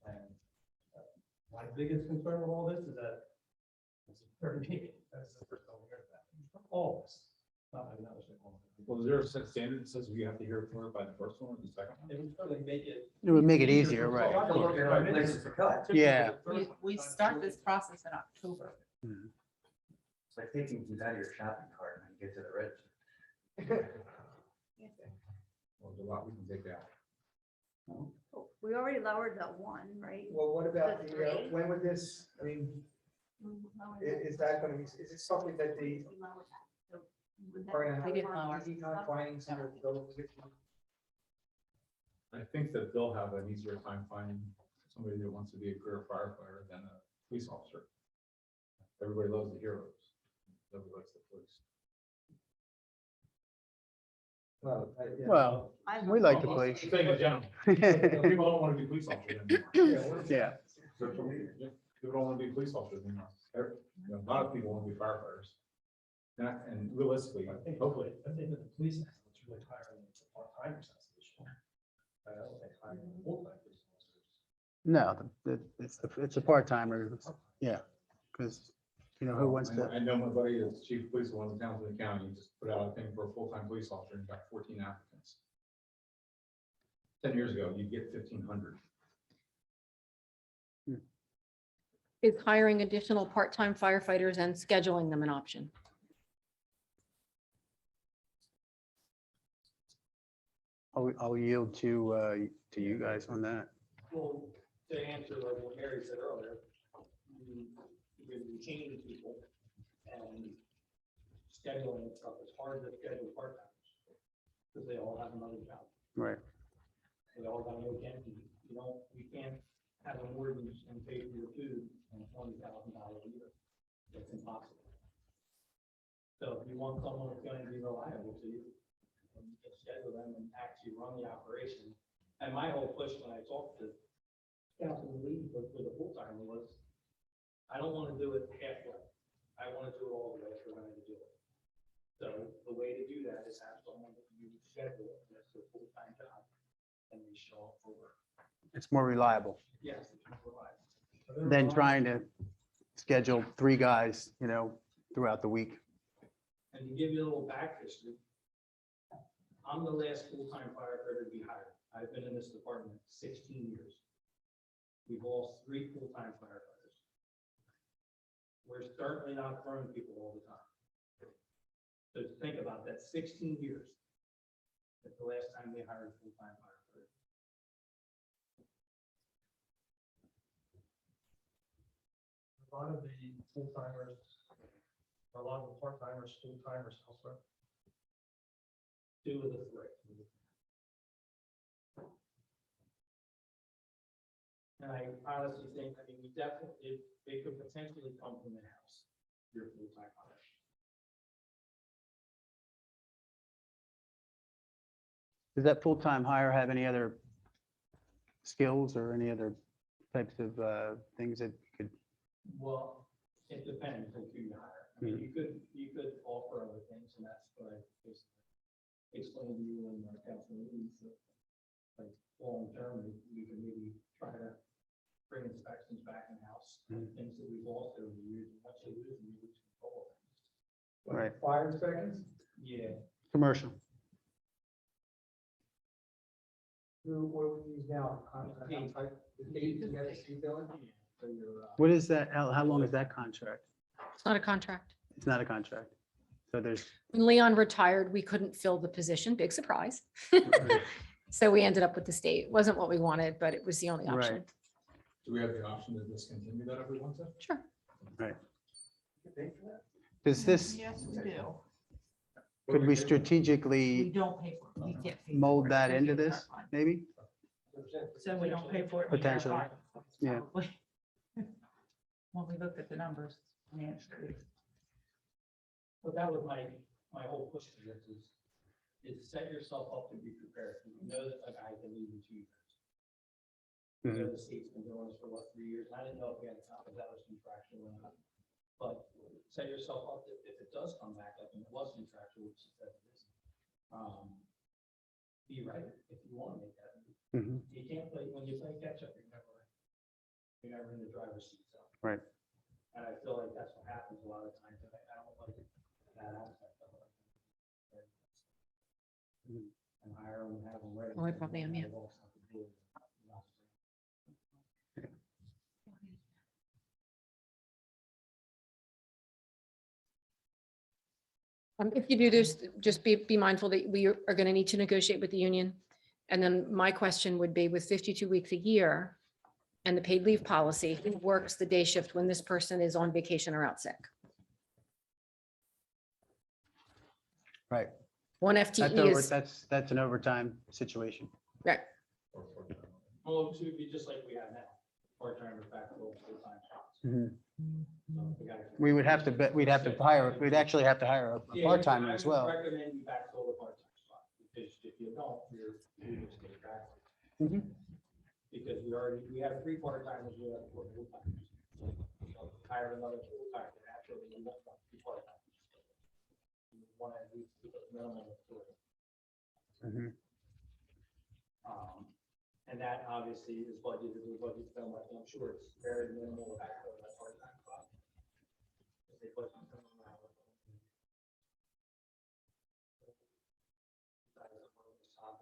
And my biggest concern with all this is that it's a third meeting. That's the first time we heard that. All of us. Not maybe not listening. Well, is there a set standard that says we have to hear from it by the first one or the second one? It would certainly make it. It would make it easier, right? Look at our places to cut. Yeah. We start this process in October. It's like taking things out of your shopping cart when you get to the register. Well, there's a lot we can take out. We already lowered the one, right? Well, what about The the, three? when would this, I mean, is that gonna be, is it something that the, are gonna We did have lower. easy time finding some of those positions? I think that they'll have an easier time finding somebody that wants to be a career firefighter than a police officer. Everybody loves the heroes. Nobody likes the police. Well, yeah. Well, we like the police. I'm saying in general. People don't want to be police officers anymore. Yeah. People don't want to be police officers anymore. A lot of people want to be firefighters. And realistically, hopefully, I think that the police, it's really hiring a part-time association. I don't think hiring a full-time police officers. No, it's a part-timer. Yeah. Because, who wants to? I know my buddy that's chief of police of one of the towns in the county, he just put out a thing for a full-time police officer and got 14 applicants. 10 years ago, you'd get 1,500. Is hiring additional part-time firefighters and scheduling them an option? I'll yield to you guys on that. Well, to answer like what Mary said earlier, we retain people and scheduling and stuff, it's hard to schedule part-timers because they all have another job. Right. They all got to go again. We can't have an ordinance and pay for your food and $20,000 a year. It's impossible. So if you want someone that's going to be reliable to you, you can schedule them and actually run the operation. And my whole push when I talked to Councilman Lee with the full timer was, I don't want to do it halfway. I want to do it all the way if we're going to do it. So the way to do that is have someone that you schedule, that's their full-time job, and they show up for work. It's more reliable Yes. it's reliable. than trying to schedule 3 guys, throughout the week. And to give you a little back history, I'm the last full-time firefighter to be hired. I've been in this department 16 years. We've lost 3 full-time firefighters. We're certainly not throwing people all the time. So think about that, 16 years. That's the last time they hired a full-time firefighter. A lot of the full-timers, a lot of the part-timers, full-timers elsewhere. 2 of the 3. And I honestly think, we definitely, they could potentially come from the house, your full-time hire. Does that full-time hire have any other skills or any other types of things that could? Well, it depends on who you hire. You could offer other things, and that's what I just explained to you in our council meetings. Like long term, we can maybe try to bring inspections back in house. in-house, things that we've lost over the years, and actually losing years control. Right. Fire inspections, Yeah. Commercial. what do we use now? The date to get a C billing? So you're, What is that? How long is that contract? It's not a contract. It's not a contract. So there's, When Leon retired, we couldn't fill the position. Big surprise. So we ended up with the state. It wasn't what we wanted, but it was the only option. Right. Do we have the option to discontinue that if we want to? Sure. does this, Yes, we do. could we We strategically don't pay for it. We get paid mold for it. that It's into our this, fund. maybe? So we don't pay for it. we have Potentially. fund, Yeah. probably. When we look at the numbers, financially. But that was my whole push to this is set yourself up to be prepared. You know that a guy can leave in 2 years. You know the state's been doing this for what, 3 years? I didn't know if we had a copy that was contractual or not. But set yourself up that if it does come back up and it was contractual, which it says it is, be ready if you want to make that move. Mhm. You can't play, when you play catch up, you're never in the driver's seat. So. Right. And I feel like that's what happens a lot of times. And I don't like that aspect of it. And hire them and have them ready. Oh, I probably am, yeah. If you do this, just be mindful that we are going to need to negotiate with the union. And then my question would be, with 52 weeks a year and the paid leave policy, who works the day shift when this person is on vacation or out sick? Right. One That's FTE is, that's an overtime situation. right, Well, it would be just like we have now, part-timers back to full-time jobs. Mhm. So the guys- We would have to, we'd actually have to hire a Yeah, part-timer I as would well. recommend you backfill the part-time spot, because if you don't, you're just getting back. Mhm. Because we have 3 part-timers, we have 4 full-timers. So hire another full-timer, actually, we want 2 part-timers. You want to at least keep a minimum of 4. Mhm. And that obviously is budgeted, the budget's done, like, I'm sure it's very minimal backfill that part-time spot. If they budget something around it.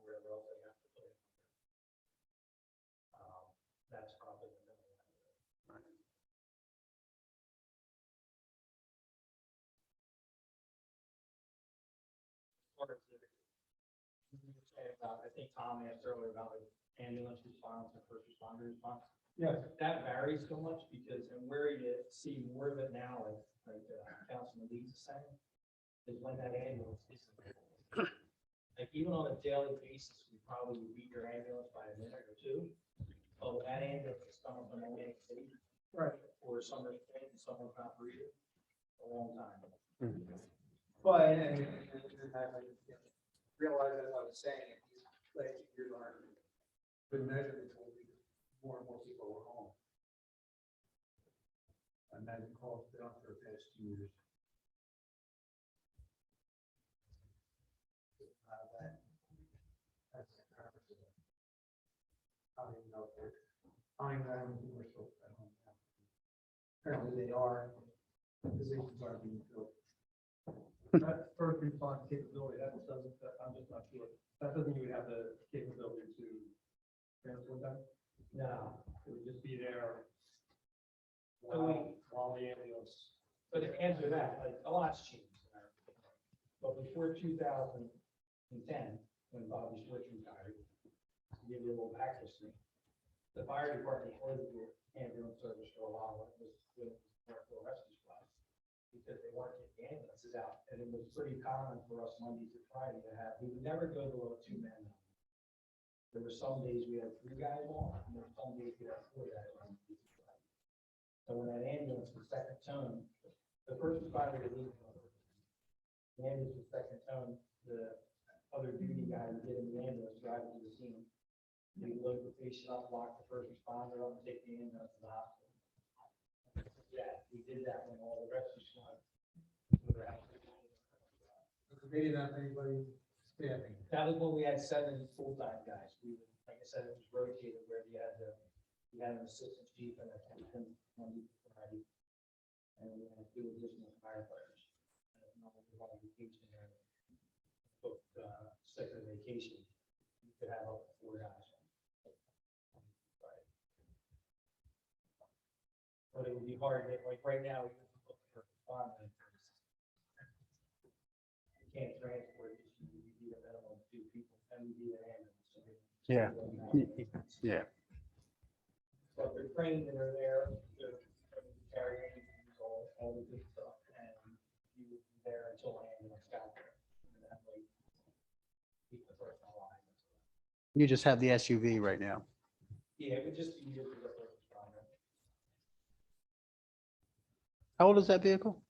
Wherever else they have to put it. That's probably the minimum. As far as you were saying about, I think Tom asked earlier about like ambulance response and first responder response. Yes. That varies so much because, and where you see more of it now, like Councilman Leeds is saying, is when that ambulance is. Like even on a daily basis, we probably would beat your ambulance by a minute or 2. But when that ambulance is coming from Atlantic City. Right. Or someone's someone's not breathing, a long time. But, and I realize, as I was saying, these last 2 years aren't good measurement tool because more and more people were home. And then calls down for the past 2 years. That's the purpose of it. I don't even know if they're, I don't even know how many people are still at home now. Apparently they are, positions are being filled. That first response capability, that doesn't, I'm just not sure. That doesn't even have the capability to transfer that? No, it would just be there. While the ambulance. But to answer that, like, a lot's changed. in our- But before 2010, when Bobby Schwartz retired, to give you a little back history, the fire department was the ambulance service for a while, when it was with Northfield Rescue Squad. Because they weren't getting ambulances out, and it was pretty common for us Monday to Friday to have, we would never go below a 2-man. There were some days we had 3 guys on, and there were some days we had 4 guys on. So when that ambulance was second tone, the first responder would leave. The ambulance was second tone, the other duty guy would get in the ambulance, drive it to the scene. They load the patient up, lock the first responder up, and take the ambulance to the hospital. Yeah, we did that when all the rescue squad. were out. Maybe not anybody staffing. That was when we had 7 full-time guys. We, like I said, it was rotated where you had an assistant chief and Monday to Friday. And we're gonna have 2 additional firefighters. And if no one is on vacation or booked, sick or vacation, you could have up to 4 guys. But it would be hard, like right now, we can look for firemen. You can't transport, you need a minimum of 2 people, and we need an ambulance. So Yeah. Yeah. But they're trained and they're there to carry anything, all the good stuff, and you would be there until the ambulance got there. And that way, keep the person alive. You just have the SUV right now. Yeah, it would just be easier for the first responder. How old is that vehicle?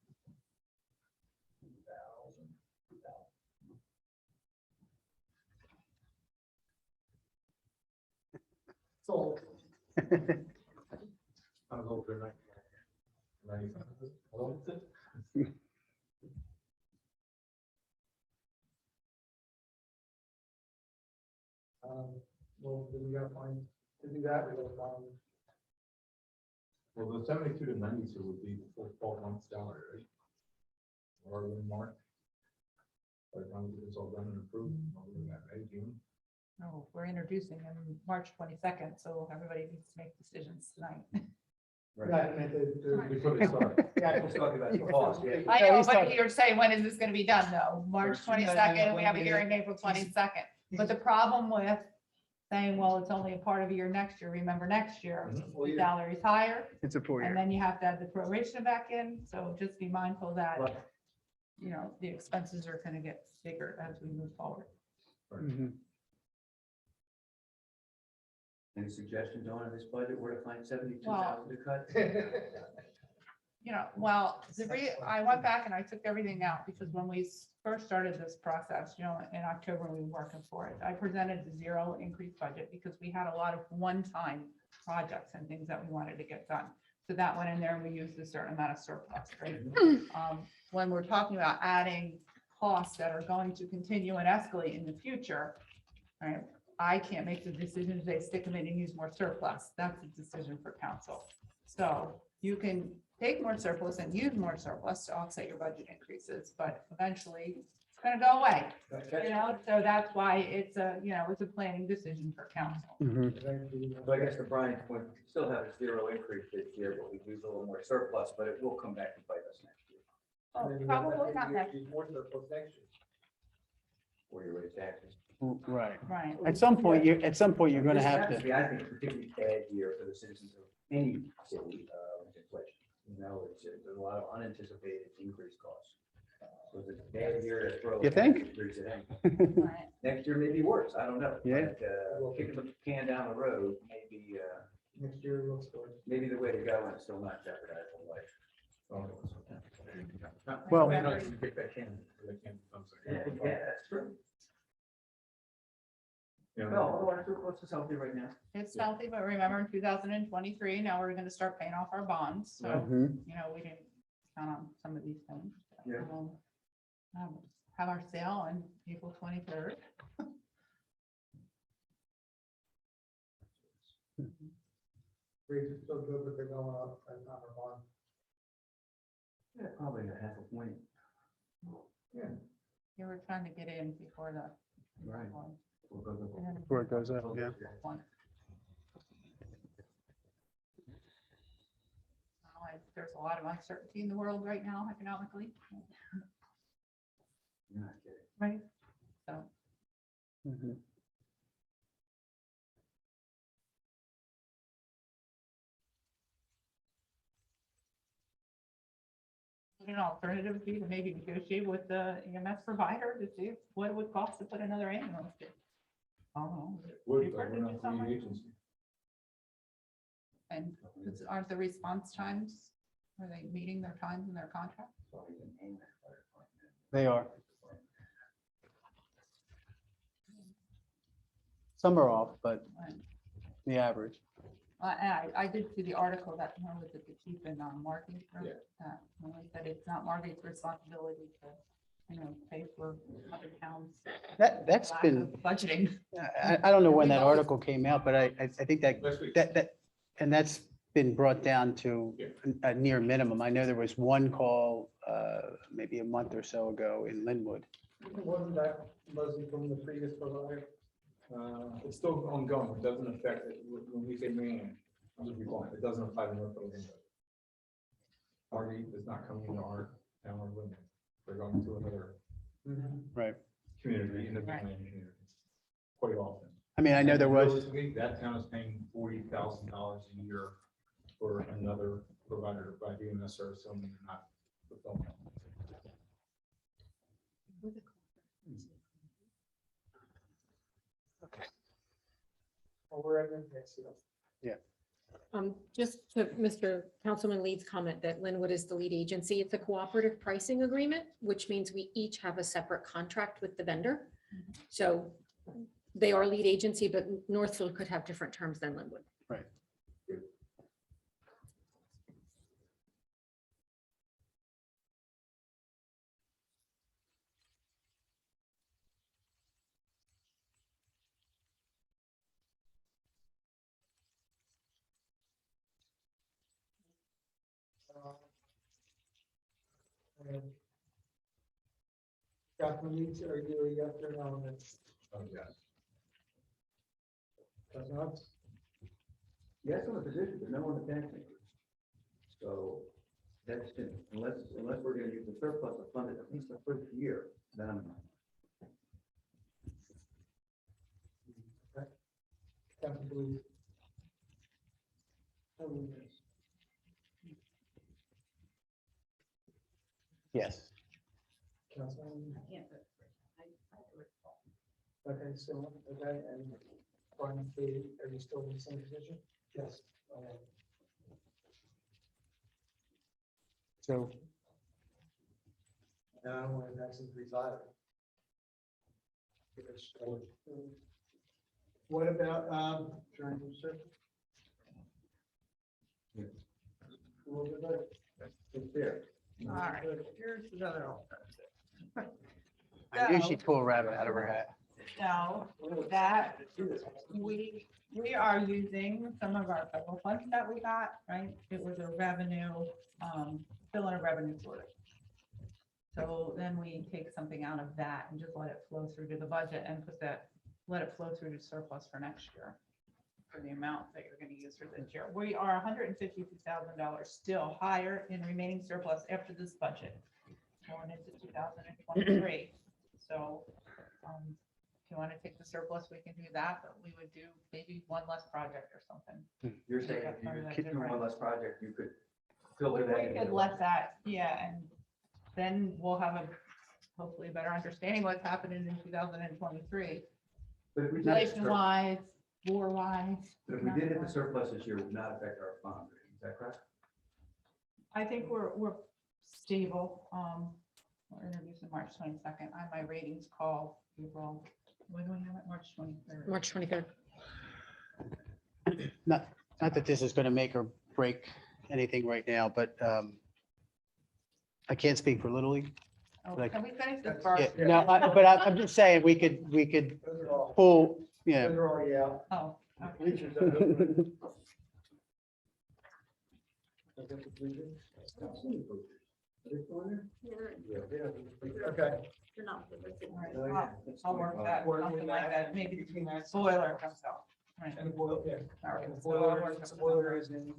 2000. So. I was over like. Hello? Well, we gotta find, to do that, we gotta find. Well, the 72 to 92 would be the full 12 month salary, right? Or in March. By the time it's all done and approved, right, June? No, we're introducing him March 22nd, so everybody needs to make decisions tonight. Yeah, I meant to- We put it start. Yeah, let's talk about the cost, yeah. I Yeah, know, he's but talking- you're saying, when is this gonna be done, though? March 22nd, we have a hearing April 22nd. But the problem with saying, well, it's only a part of a year next year, remember next year, the salary's higher, It's a 4 and year. then you have to add the proration back in, so just be mindful that, you know, the expenses are gonna get bigger as we move forward. Mhm. Any suggestions on this budget, where to find 72,000 to cut? You know, well, I went back and I took everything out, because when we first started this process, you know, in October, we were working for it. I presented the 0 increase budget because we had a lot of one-time projects and things that we wanted to get done. So that went in there and we used a certain amount of surplus, right? When we're talking about adding costs that are going to continue and escalate in the future, right? I can't make the decision today, stick them in and use more surplus. That's a decision for council. So you can take more surplus and use more surplus to offset your budget increases, but eventually it's gonna go away, you know? So that's why it's a, you know, it's a planning decision for council. Mhm. So I guess to Brian's point, we still have a 0 increase this year, but we lose a little more surplus, but it will come back to bite us next year. Oh, probably not next, More surplus next year. Or your rate taxes. Right. right? At some point, you're gonna have This happens to. be, I think, a particularly bad year for the citizens of any city, with inflation. You know, there's a lot of unanticipated increased costs. So it's a bad year to throw. You think? increase it in. Right. Next year may be worse, I don't know. Yeah. But, kicking the can down the road, maybe, Next year, we'll start. maybe the way to go, and it's still not jeopardize whole life. Well- They don't even kick that can, they can't, I'm sorry. Yeah, that's true. You know, No, although our surplus is healthy right now. It's healthy, but remember in 2023, now we're gonna start paying off our bonds, so, Mhm. you know, we didn't count on some of these things. Yeah. Have our sale on April 23rd. Rates are still good, but they're going up, that's not a bond. Yeah, probably a half a point. Yeah. You were trying to get in before the. Right. one. We'll go to- And then Before it goes up, yeah. one. There's a lot of uncertainty in the world right now economically, You're not kidding. right? So. Mhm. An alternative would be to maybe negotiate with the EMS provider to see what it would cost to put another ambulance. in. I don't know. Would, Cheaper but to we're do not something? the agency. And aren't the response times, are they meeting their times in their contract? Probably didn't aim that far. They are. Some are off, but Right. the average. I did see the article that, you know, with the chief and Margate. Yeah. When they said it's not Margate's responsibility to, you know, pay for other towns. That's lack been, of Budgeting. I don't know when that article came out, but I think that, Last week. that, and that's been brought down to a near minimum. I know there was one call maybe a month or so ago in Linwood. Wasn't that mostly from the previous provider? It's still ongoing, it doesn't affect it, when we say man, I'm just recalling, it doesn't apply to Northfield. Marty is not coming into our town or limit, they're going to another Right. community in the Right. mainland community, quite often. I mean, I know there was, Realistically, that town is paying $40,000 a year for another provider by doing a service, so they're not fulfilling. Well, we're at the next, Just to Mr. Councilman Leeds' comment that Linwood is the lead agency, it's a cooperative pricing agreement, which means we each have a separate contract with the vendor. So they are lead agency, but Northfield could have different terms than Linwood. right. Councilman Leeds, are you a yes or no on this? Oh, yes. Councilman Hutz? Yes, on the position, but no on the tax increase. So that's, unless we're gonna use the surplus to fund it at least the first year, then I'm. Councilman Leeds? Oh, yes. Yes. Councilman, I can't vote for it. I recall. okay, so, okay, and Brian, Katie, are you still in the same position? Yes. Okay. So And I don't want to tax increase either. What about, Trying to serve. It's fair. All right, here's another alternative. I knew she'd pull a rabbit out of her hat. So that we are using some of our federal funds that we got, right? It was a revenue, fill in a revenue source. So then we take something out of that and just let it flow through to the budget and let it flow through to surplus for next year. For the amount that you're gonna use for this year. We are $152,000 still higher in remaining surplus after this budget. Going into 2023. So, if you want to take the surplus, we can do that, but we would do maybe one less project or something. You're saying if you keep doing one less project, you could filter We that. could let that, yeah, and then we'll have a hopefully better understanding what's happening in 2023. But if we did, Inflation wise, war wise. but if we did hit the surplus this year, it would not affect our fund, is that correct? I think we're stable. We're introducing March 22nd. On my ratings call, April, when do we have it? March 23rd. March 23rd. Not that this is going to make or break anything right now, but I can't speak for Little League. Oh, Like- can we finish this Yeah, first? no, but I'm just saying, we could those are all, pull, yeah. those are already out. Oh, okay. Bleachers are open. Is that the bleachers? Okay. You're not. All right, I'll work that, Work with something like that, that, maybe between that- boiler comes out. Right. And the boiler, yeah. All right, And the so I'll boiler, work the something boiler out. is in.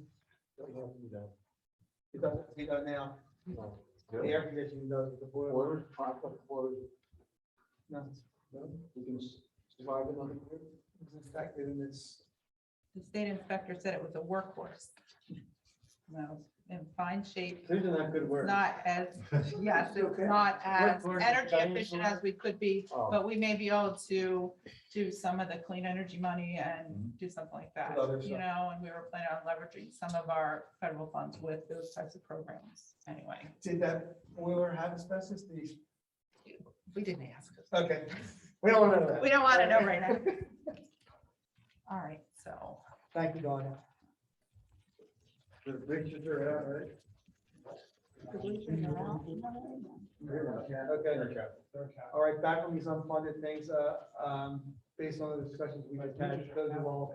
He does now. The air conditioning does, the boiler. No, We can survive another year. it's infected and it's, The state inspector said it was a workhorse. No, in fine shape, these are not good words. not as, yes, it's not as energy efficient as we could be, Oh. but we may be able to do some of the clean energy money and do something like that, With other you stuff. know, and we were planning on leveraging some of our federal funds with those types of programs anyway. Did that boiler have asbestos? We didn't ask. Okay, we don't want to know that. We don't want to know right now. All right, so. Thank you, Dawn. The bleachers are out, right? Okay. All right, back on these unfunded things, based on the discussions we just had, those are all.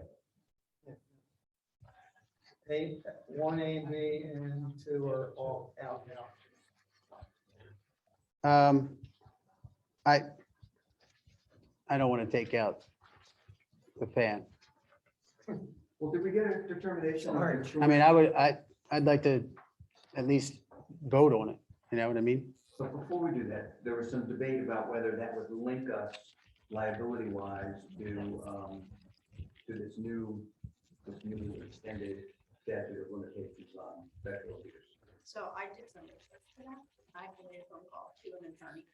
one A and B and 2 are all out now. I don't want to take out the fan. Well, did we get a determination? Sorry. I mean, I'd like to at least vote on it. You know what I mean? So before we do that, there was some debate about whether that would link us liability wise to this new extended statute of limitations on federal leaders. So I did some research for that. I made a phone call to an attorney.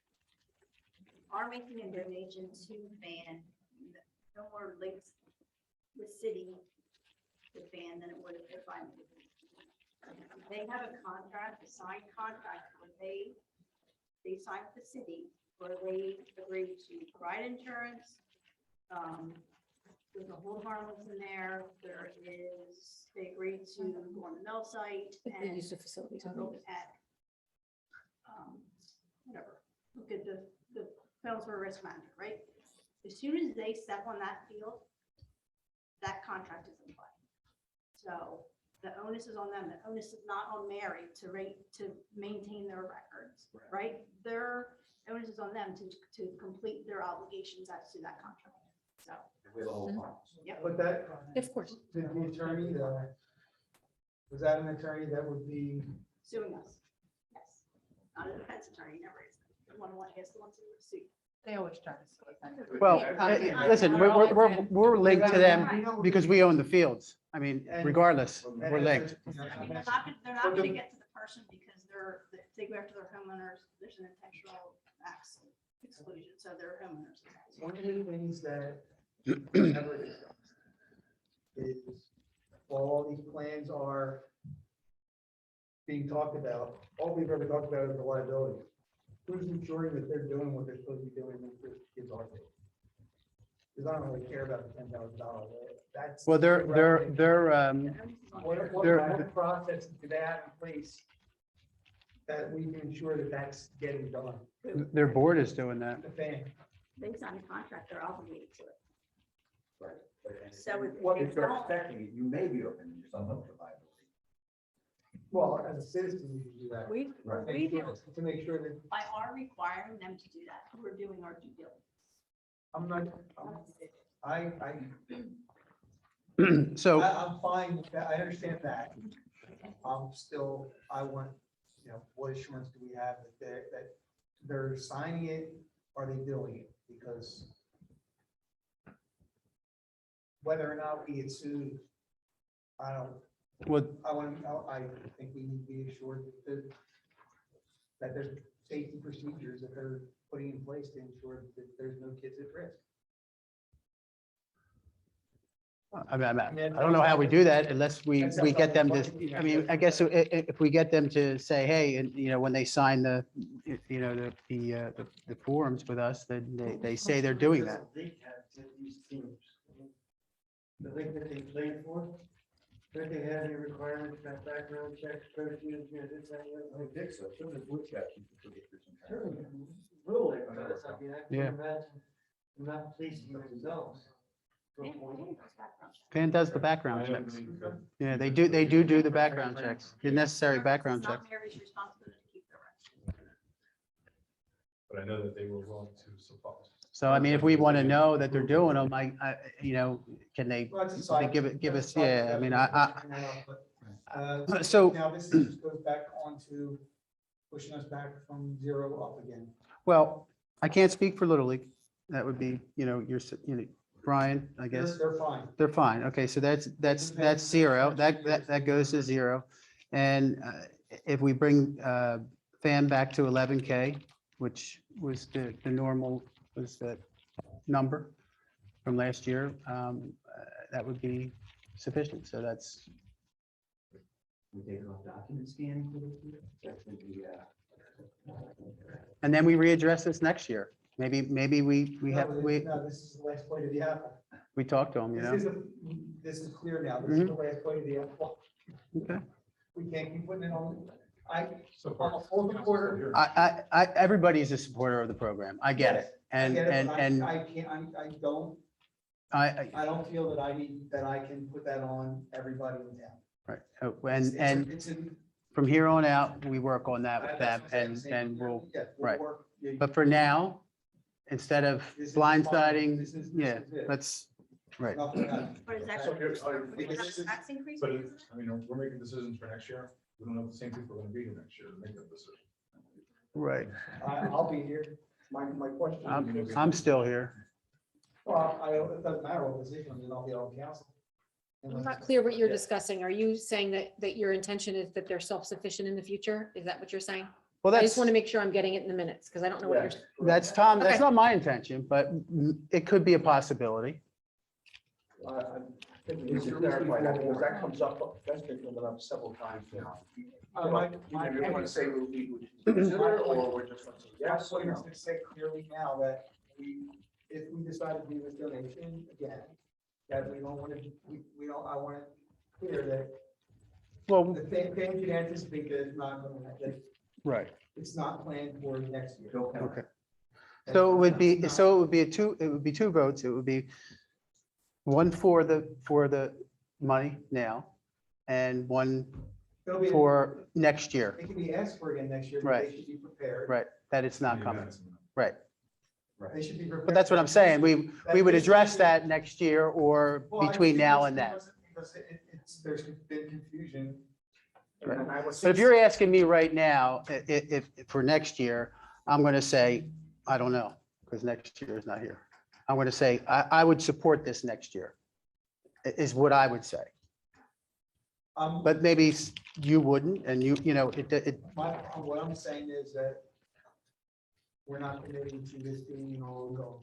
Are making a donation to ban, no more links the city to ban than it would if I. They have a contract, a signed contract where they sign with the city, where they agree to provide insurance. There's a hold harmless in there. There is, they agreed to go on the mill site They and use the facilities. to look at, whatever, look at the fields for risk management, right? As soon as they step on that field, that contract is in play. So the onus is on them. The onus is not on Mary to maintain their records, right? Their onus is on them to complete their obligations as to that contract. So, We have a whole part. yep. But that, Of course. the attorney, was that an attorney that would be, Suing us. Yes. Not a defense attorney, never is. The one has the ones who sue. They always try to sue us. Well, listen, we're linked to them because we own the fields. I mean, regardless, we're linked. I mean, they're not gonna get to the person because if they go after their homeowners, there's an intentional acts exclusion, so they're homeowners. one of the things that never discussed is all these plans are being talked about, all we've ever talked about is the liability. Who's ensuring that they're doing what they're supposed to be doing with their kids are doing? Because I don't really care about the $10,000. That's. Well, they're, What kind of process do they have in place that we can ensure that that's getting done? their board is doing that. The fan. They sign a contract, they're obligated to it. Right. So if What they if you're don't- expecting it, you may be opening yourself up to liability. Well, as a citizen, you can do that. We, Right. we do, To make sure that by our requiring them to do that, we're doing our due diligence. I'm not, I, So, I'm fine with that. I understand that. I want, what assurance do we have that they're signing it? Are they doing it? Because whether or not we get sued, I think we need to be assured that there's safety procedures that they're putting in place to ensure that there's no kids at risk. I don't know how we do that unless we get them to, I mean, I guess if we get them to say, hey, and, when they sign the forms with us, then they say they're doing that. The link that they played for, don't they have any requirements, that background checks, curfews, this, that, I don't think so. Some of the Boy Scouts used to put it through some kind of- Really, I mean, I Yeah. can imagine not policing themselves. Pan does the background checks. Yeah, they do the background checks, the necessary background It's checks. not Mary's responsibility to keep their records. But I know that they were willing to supply. So I mean, if we want to know that they're doing them, can they, Well, it's a side- give us, that's a side yeah, I mean, So so, now this just goes back on to pushing us back from 0 up again. well, I can't speak for Little League. That would be, Brian, I guess. They're fine. They're fine. Okay, so that's 0. That goes to 0. And if we bring FAM back to 11K, which was the normal, was the number from last year, that would be sufficient. So that's, We take off document scanning for this year. That's gonna be, and then we readdress this next year. Maybe we have, No, this is the last point of the apple. we talk to them, This is clear now. This is the last point of the apple. Okay. We can't keep putting it on. So I'm a full supporter. Everybody's a supporter of the program. I get it. I And, get it, but and I can't, I, I don't feel that I can put that on everybody in town. Right. And from here on out, we work on that with them and we'll, right. But for now, instead of blindsiding, yeah, let's, right. Or is that So here's- tax increase? But, I mean, we're making decisions for next year. We don't know if the same people are gonna be here next year to make that decision. Right. I'll be here. My question. I'm still here. Well, it doesn't matter what position, then I'll be on council. I'm not clear what you're discussing. Are you saying that your intention is that they're self-sufficient in the future? Is that what you're saying? Well, I that's, just want to make sure I'm getting it in the minutes because I don't know what you're. that's Tom, that's Okay. not my intention, but it could be a possibility. I think we need to clarify that because that comes up, that's been coming up several times now. My You want to say we would consider or we're just going to say yes Yes, what or you're no? going to say clearly now that if we decide to do this donation again, that we don't want to, we don't, I want it clear that Well, the thing you anticipate that it's not going to, that right. it's not planned for next year. Okay. So it would be, it would be two votes. It would be one for the money now and one It'll be- for next year, It can be asked for again next year, but Right. they should be prepared. right? That it's not coming, right? They should be prepared. But that's what I'm saying. We would address that next year or Well, I between think now it's and then. because there's been confusion. Right. And I was- But if you're asking me right now, if for next year, I'm going to say, I don't know, because next year is not here. I'm going to say, I would support this next year, is what I would say. But maybe you wouldn't, and you know, What I'm saying is that we're not committing to this being all going.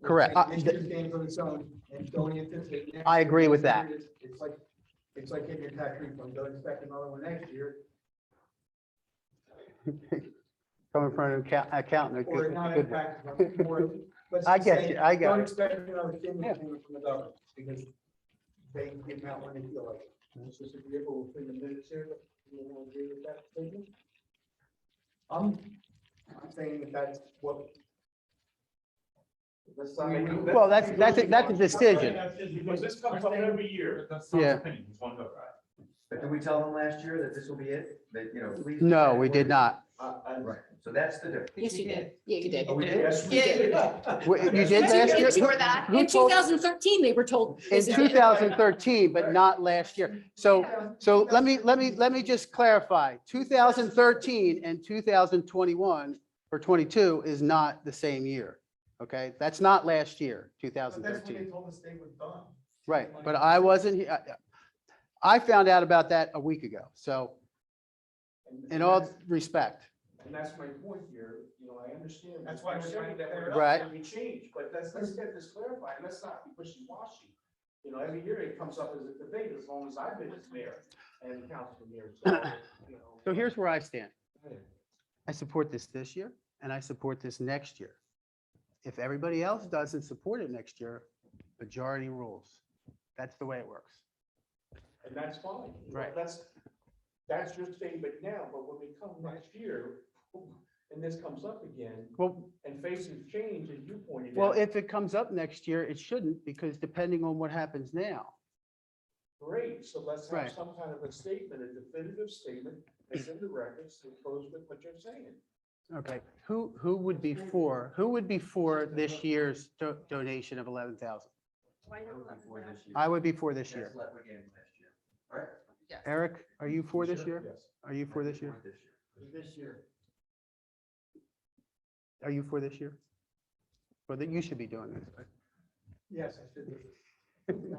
We're Correct. saying This year's game's on its own and don't anticipate. next I year. agree with that. It's like getting your tax refund, don't expect another one next year, coming from an accountant. a or good- not good in one. fact, more. let's I just get say, you, I got Don't it. expect another stimulus Yeah. payment from the government, because they give them out when they feel like it. Is this agreeable within the minutes here? You want to agree with that statement? I'm saying that that's what. Let's not make it- Well, that's a decision. Because this comes up every year. That's Yeah. Tom's opinion. It's one vote, right? But did we tell them last year that this will be it? That, you know, please. No, we did not. Right, so that's the difference. Yes, you did. Yeah, you did. Oh, we did? Yes, we did. You did last year? For that. Who In told- 2013, they were told. In this is it. 2013, but not last year. So let me just clarify. 2013 and 2021 or 22 is not the same year. Okay, that's not last year, but that's when they 2013. told us they were done. Right, but I wasn't here. I found out about that a week ago. So in all respect, And that's my point here, you know, I understand. That's why we're trying to that clear it we're up. not gonna be changed, but let's get this clarified, let's not be wishy-washy. You know, every year it comes up as a debate, as long as I've been mayor and council mayor, so, you know. so here's where I stand. I support this year and I support this next year. If everybody else doesn't support it next year, majority rules. That's the way it works. And that's fine. Right. That's your statement now, but when we come next year, and this comes up again, Well, and faces change, as you pointed out. well, if it comes up next year, it shouldn't, because depending on what happens now. Great, so let's have Right. some kind of a statement, a definitive statement, that's in the records, that goes with what you're saying. Okay, who would be for this year's donation of 11,000? Why not? Before this year. I would be for this year. That's what we gave last year. All right? Eric, are you for this year? Yes. Are you for this year? This year. This year. Are you for this year? Well, then you should be doing this. right? Yes, I should be.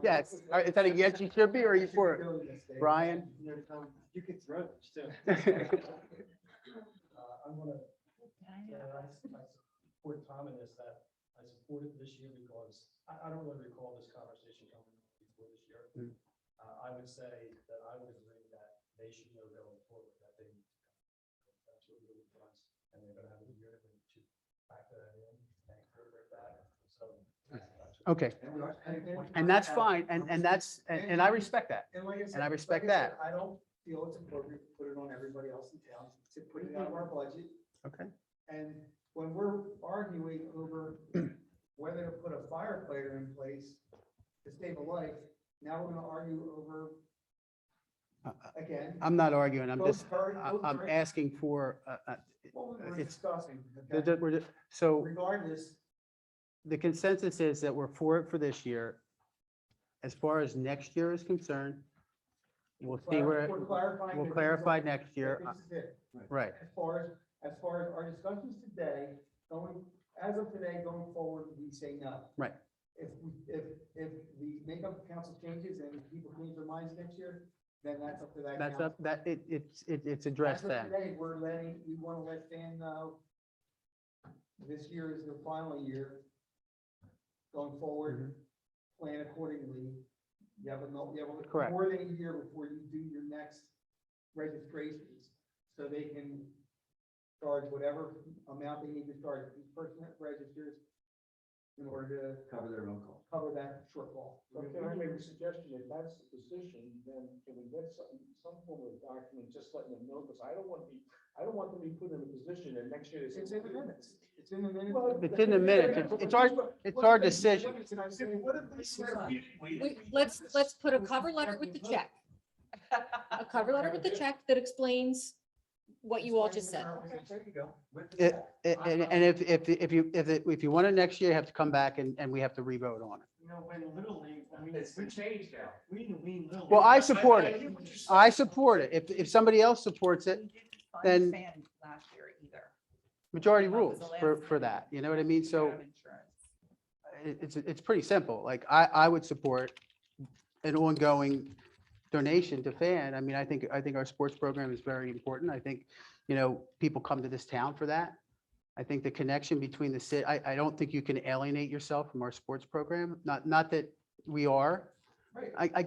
Yes, is that a yes, you should be, or are you for it? Brian? You can throw it still. I'm gonna, I support Tom in this, that I support it this year because I don't really recall this conversation coming up before this year. Mm. I would say that I would agree that they should know going forward that they, that's what really was, and they're gonna have a year to factor that in and prove it back, so. that's what- Okay, and that's fine, and that's, and I respect that. And like I said, And I respect like I said, that. I don't feel it's appropriate to put it on everybody else in town, to put it out of our budget. Okay, And when we're arguing over whether to put a firefighter in place to save a life, now we're gonna argue over again. I'm not arguing. I'm Both just, current- both I'm current- asking for, What we're it's- discussing, okay? so Regardless, the consensus is that we're for it for this year. As far as next year is concerned, we'll see where, we're clarifying. we'll that clarify this is- next year. This is it. Right. As far as our discussions today, as of today, going forward, we say no. Right. If the makeup of council changes and people change their minds next year, then that's up to that. That's council. up, it's addressed As of then. Today, we want to let Fan know this year is the final year. Going forward, plan accordingly. You have Correct. more than a year before you do your next registrations, so they can charge whatever amount they need to charge each person that registers in order to Cover their own costs. cover that shortfall. So can I make a suggestion? If that's the position, then can we get some form of document, just letting them know, because I don't want them to be put in a position and next year they say. It's in the minutes. It's in the minutes. Well, It's in the minutes. It's our decision. What if they said, Let's put a cover letter with the check. A cover letter with the check that explains what you all just said. Okay, there you go. With the check. And if you want it next year, you have to come back and we have to re-vote on it. You know, when Little League, I mean, it's changed now. We Little Well, League. I support it. hear what you're saying. I support it. If somebody else supports it, We didn't fund then- Fan last year either. majority That was rules the last for thing. that, you know what I mean? So Out of insurance. it's pretty simple. Like, I would support an ongoing donation to Fan. I mean, I think our sports program is very important. I think, people come to this town for that. I think the connection between the city, I don't think you can alienate yourself from our sports program. Not that we are. Right. I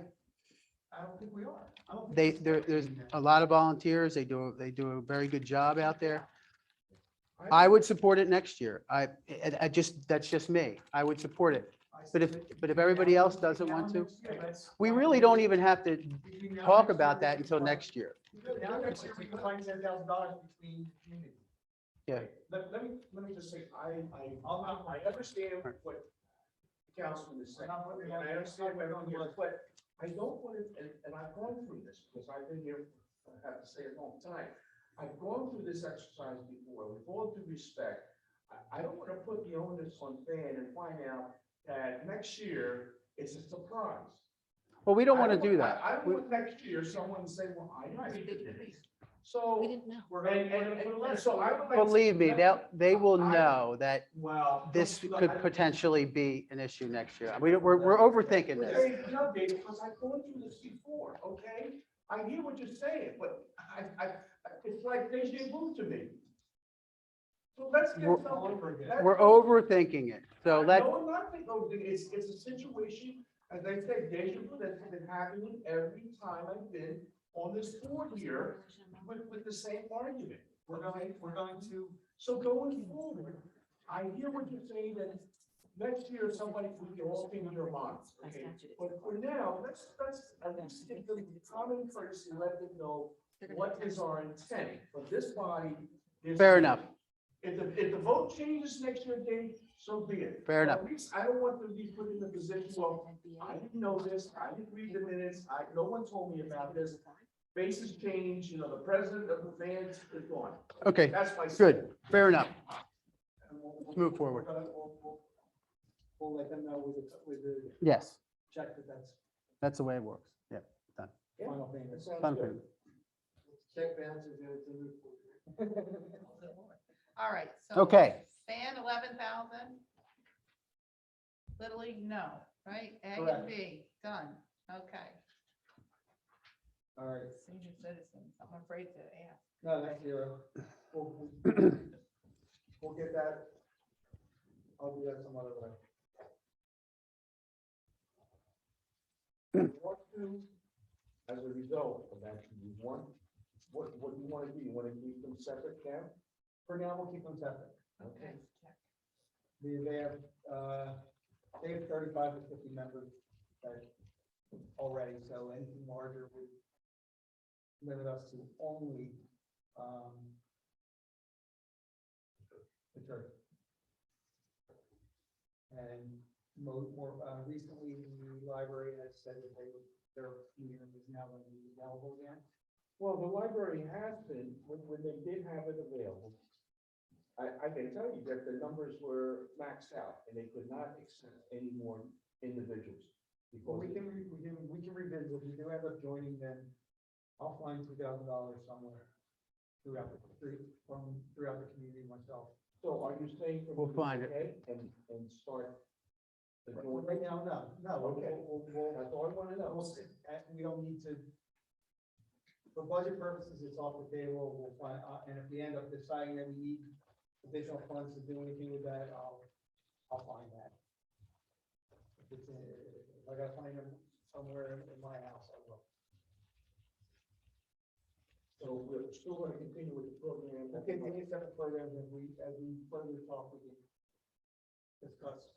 don't think we are. I don't think They, it's- there's a lot of volunteers. They do a very good job out there. I would support it next year. That's just me. I would support it. But if everybody else doesn't want to, we really don't even have to talk about that until next year. Now next year, we can find $10,000 between communities. Yeah. let me just say, I understand what the councilman is saying. And I understand where I'm here, but I don't want it, and I've gone through this, because I've been here, I have to say a long time. I've gone through this exercise before, with all due respect. I don't want to put the onus on Fan and find out that next year it's a surprise. Well, we don't want to do I that. don't want next year someone to say, well, I didn't do this. We So, didn't know. and so I would like. to- Believe me, they will know that Well. this could potentially be an issue next year. We're overthinking this. Hey, no, Dave, because I've gone through this before, okay? I hear what you're saying, but it's like deja vu to me. So let's get We're- something. We're overthinking it. So let, No, I'm not thinking overthinking. It's a situation, as I said, deja vu that's been happening every time I've been on this board here with the same argument. We're going to, So going forward, I hear what you're saying, that next year somebody can all change their minds, okay? But for now, let's at least give them common courtesy, let them know what is our intent for this body. fair enough. If the vote changes next year, Dave, so be it. Fair But enough. At least I don't want them to be put in the position, well, I didn't know this, I didn't read the minutes, no one told me about this. Faces change, the president of the fans is gone. Okay, That's my. good. Fair enough. let's move forward. We'll let them know with the Yes, check that that's the way it works. Yeah. final payment. Fun for you. Check bounces to move forward. All right. So Okay. Fan 11,000. Little League, no, right? A Correct. and B, done. Okay. All right, Senior citizens, I'm afraid to ask. no, that's zero. We'll get that. I'll do that some other way. As a result of that, you want, what do you want to do? You want to keep them separate now? For now, we'll keep them separate. Okay. They have 35 to 50 members that already, so anything larger would limit us to only, the church. And more recently, the library has said that their museum is now going to be available again? Well, the library has been, when they did have it available, I can tell you that the numbers were maxed out and they could not accept any more individuals. Well, Because we can revisit, if we do end up joining, then I'll find $2,000 somewhere throughout the community myself. So are you saying? We'll find it. okay And start. the Well, joint- right now, no, Okay. That's all I want to know. we don't need to. For budget purposes, it's off the table, we'll find, and if we end up deciding that we need additional funds to do anything with that, I'll find that. If I gotta find them somewhere in my house, I will. So we're still going to continue with the program. We'll continue separate programs as we further talk, we can discuss,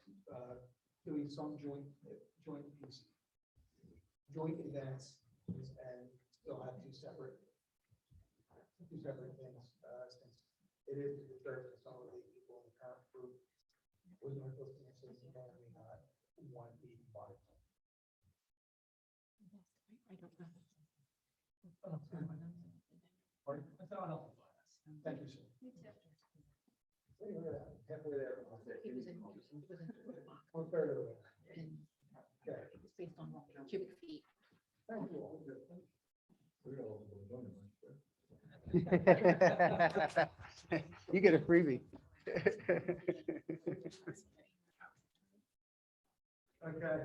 doing some joint events and still have two separate things, since it is to deter some of the people in the current group with Northfield Senior Citizens may not want to be involved. I don't know. Pardon? Thank you, sir. Halfway there. It was in. One third of the way. And Okay. it was based on cubic feet. Thank you all. You get a freebie. Okay.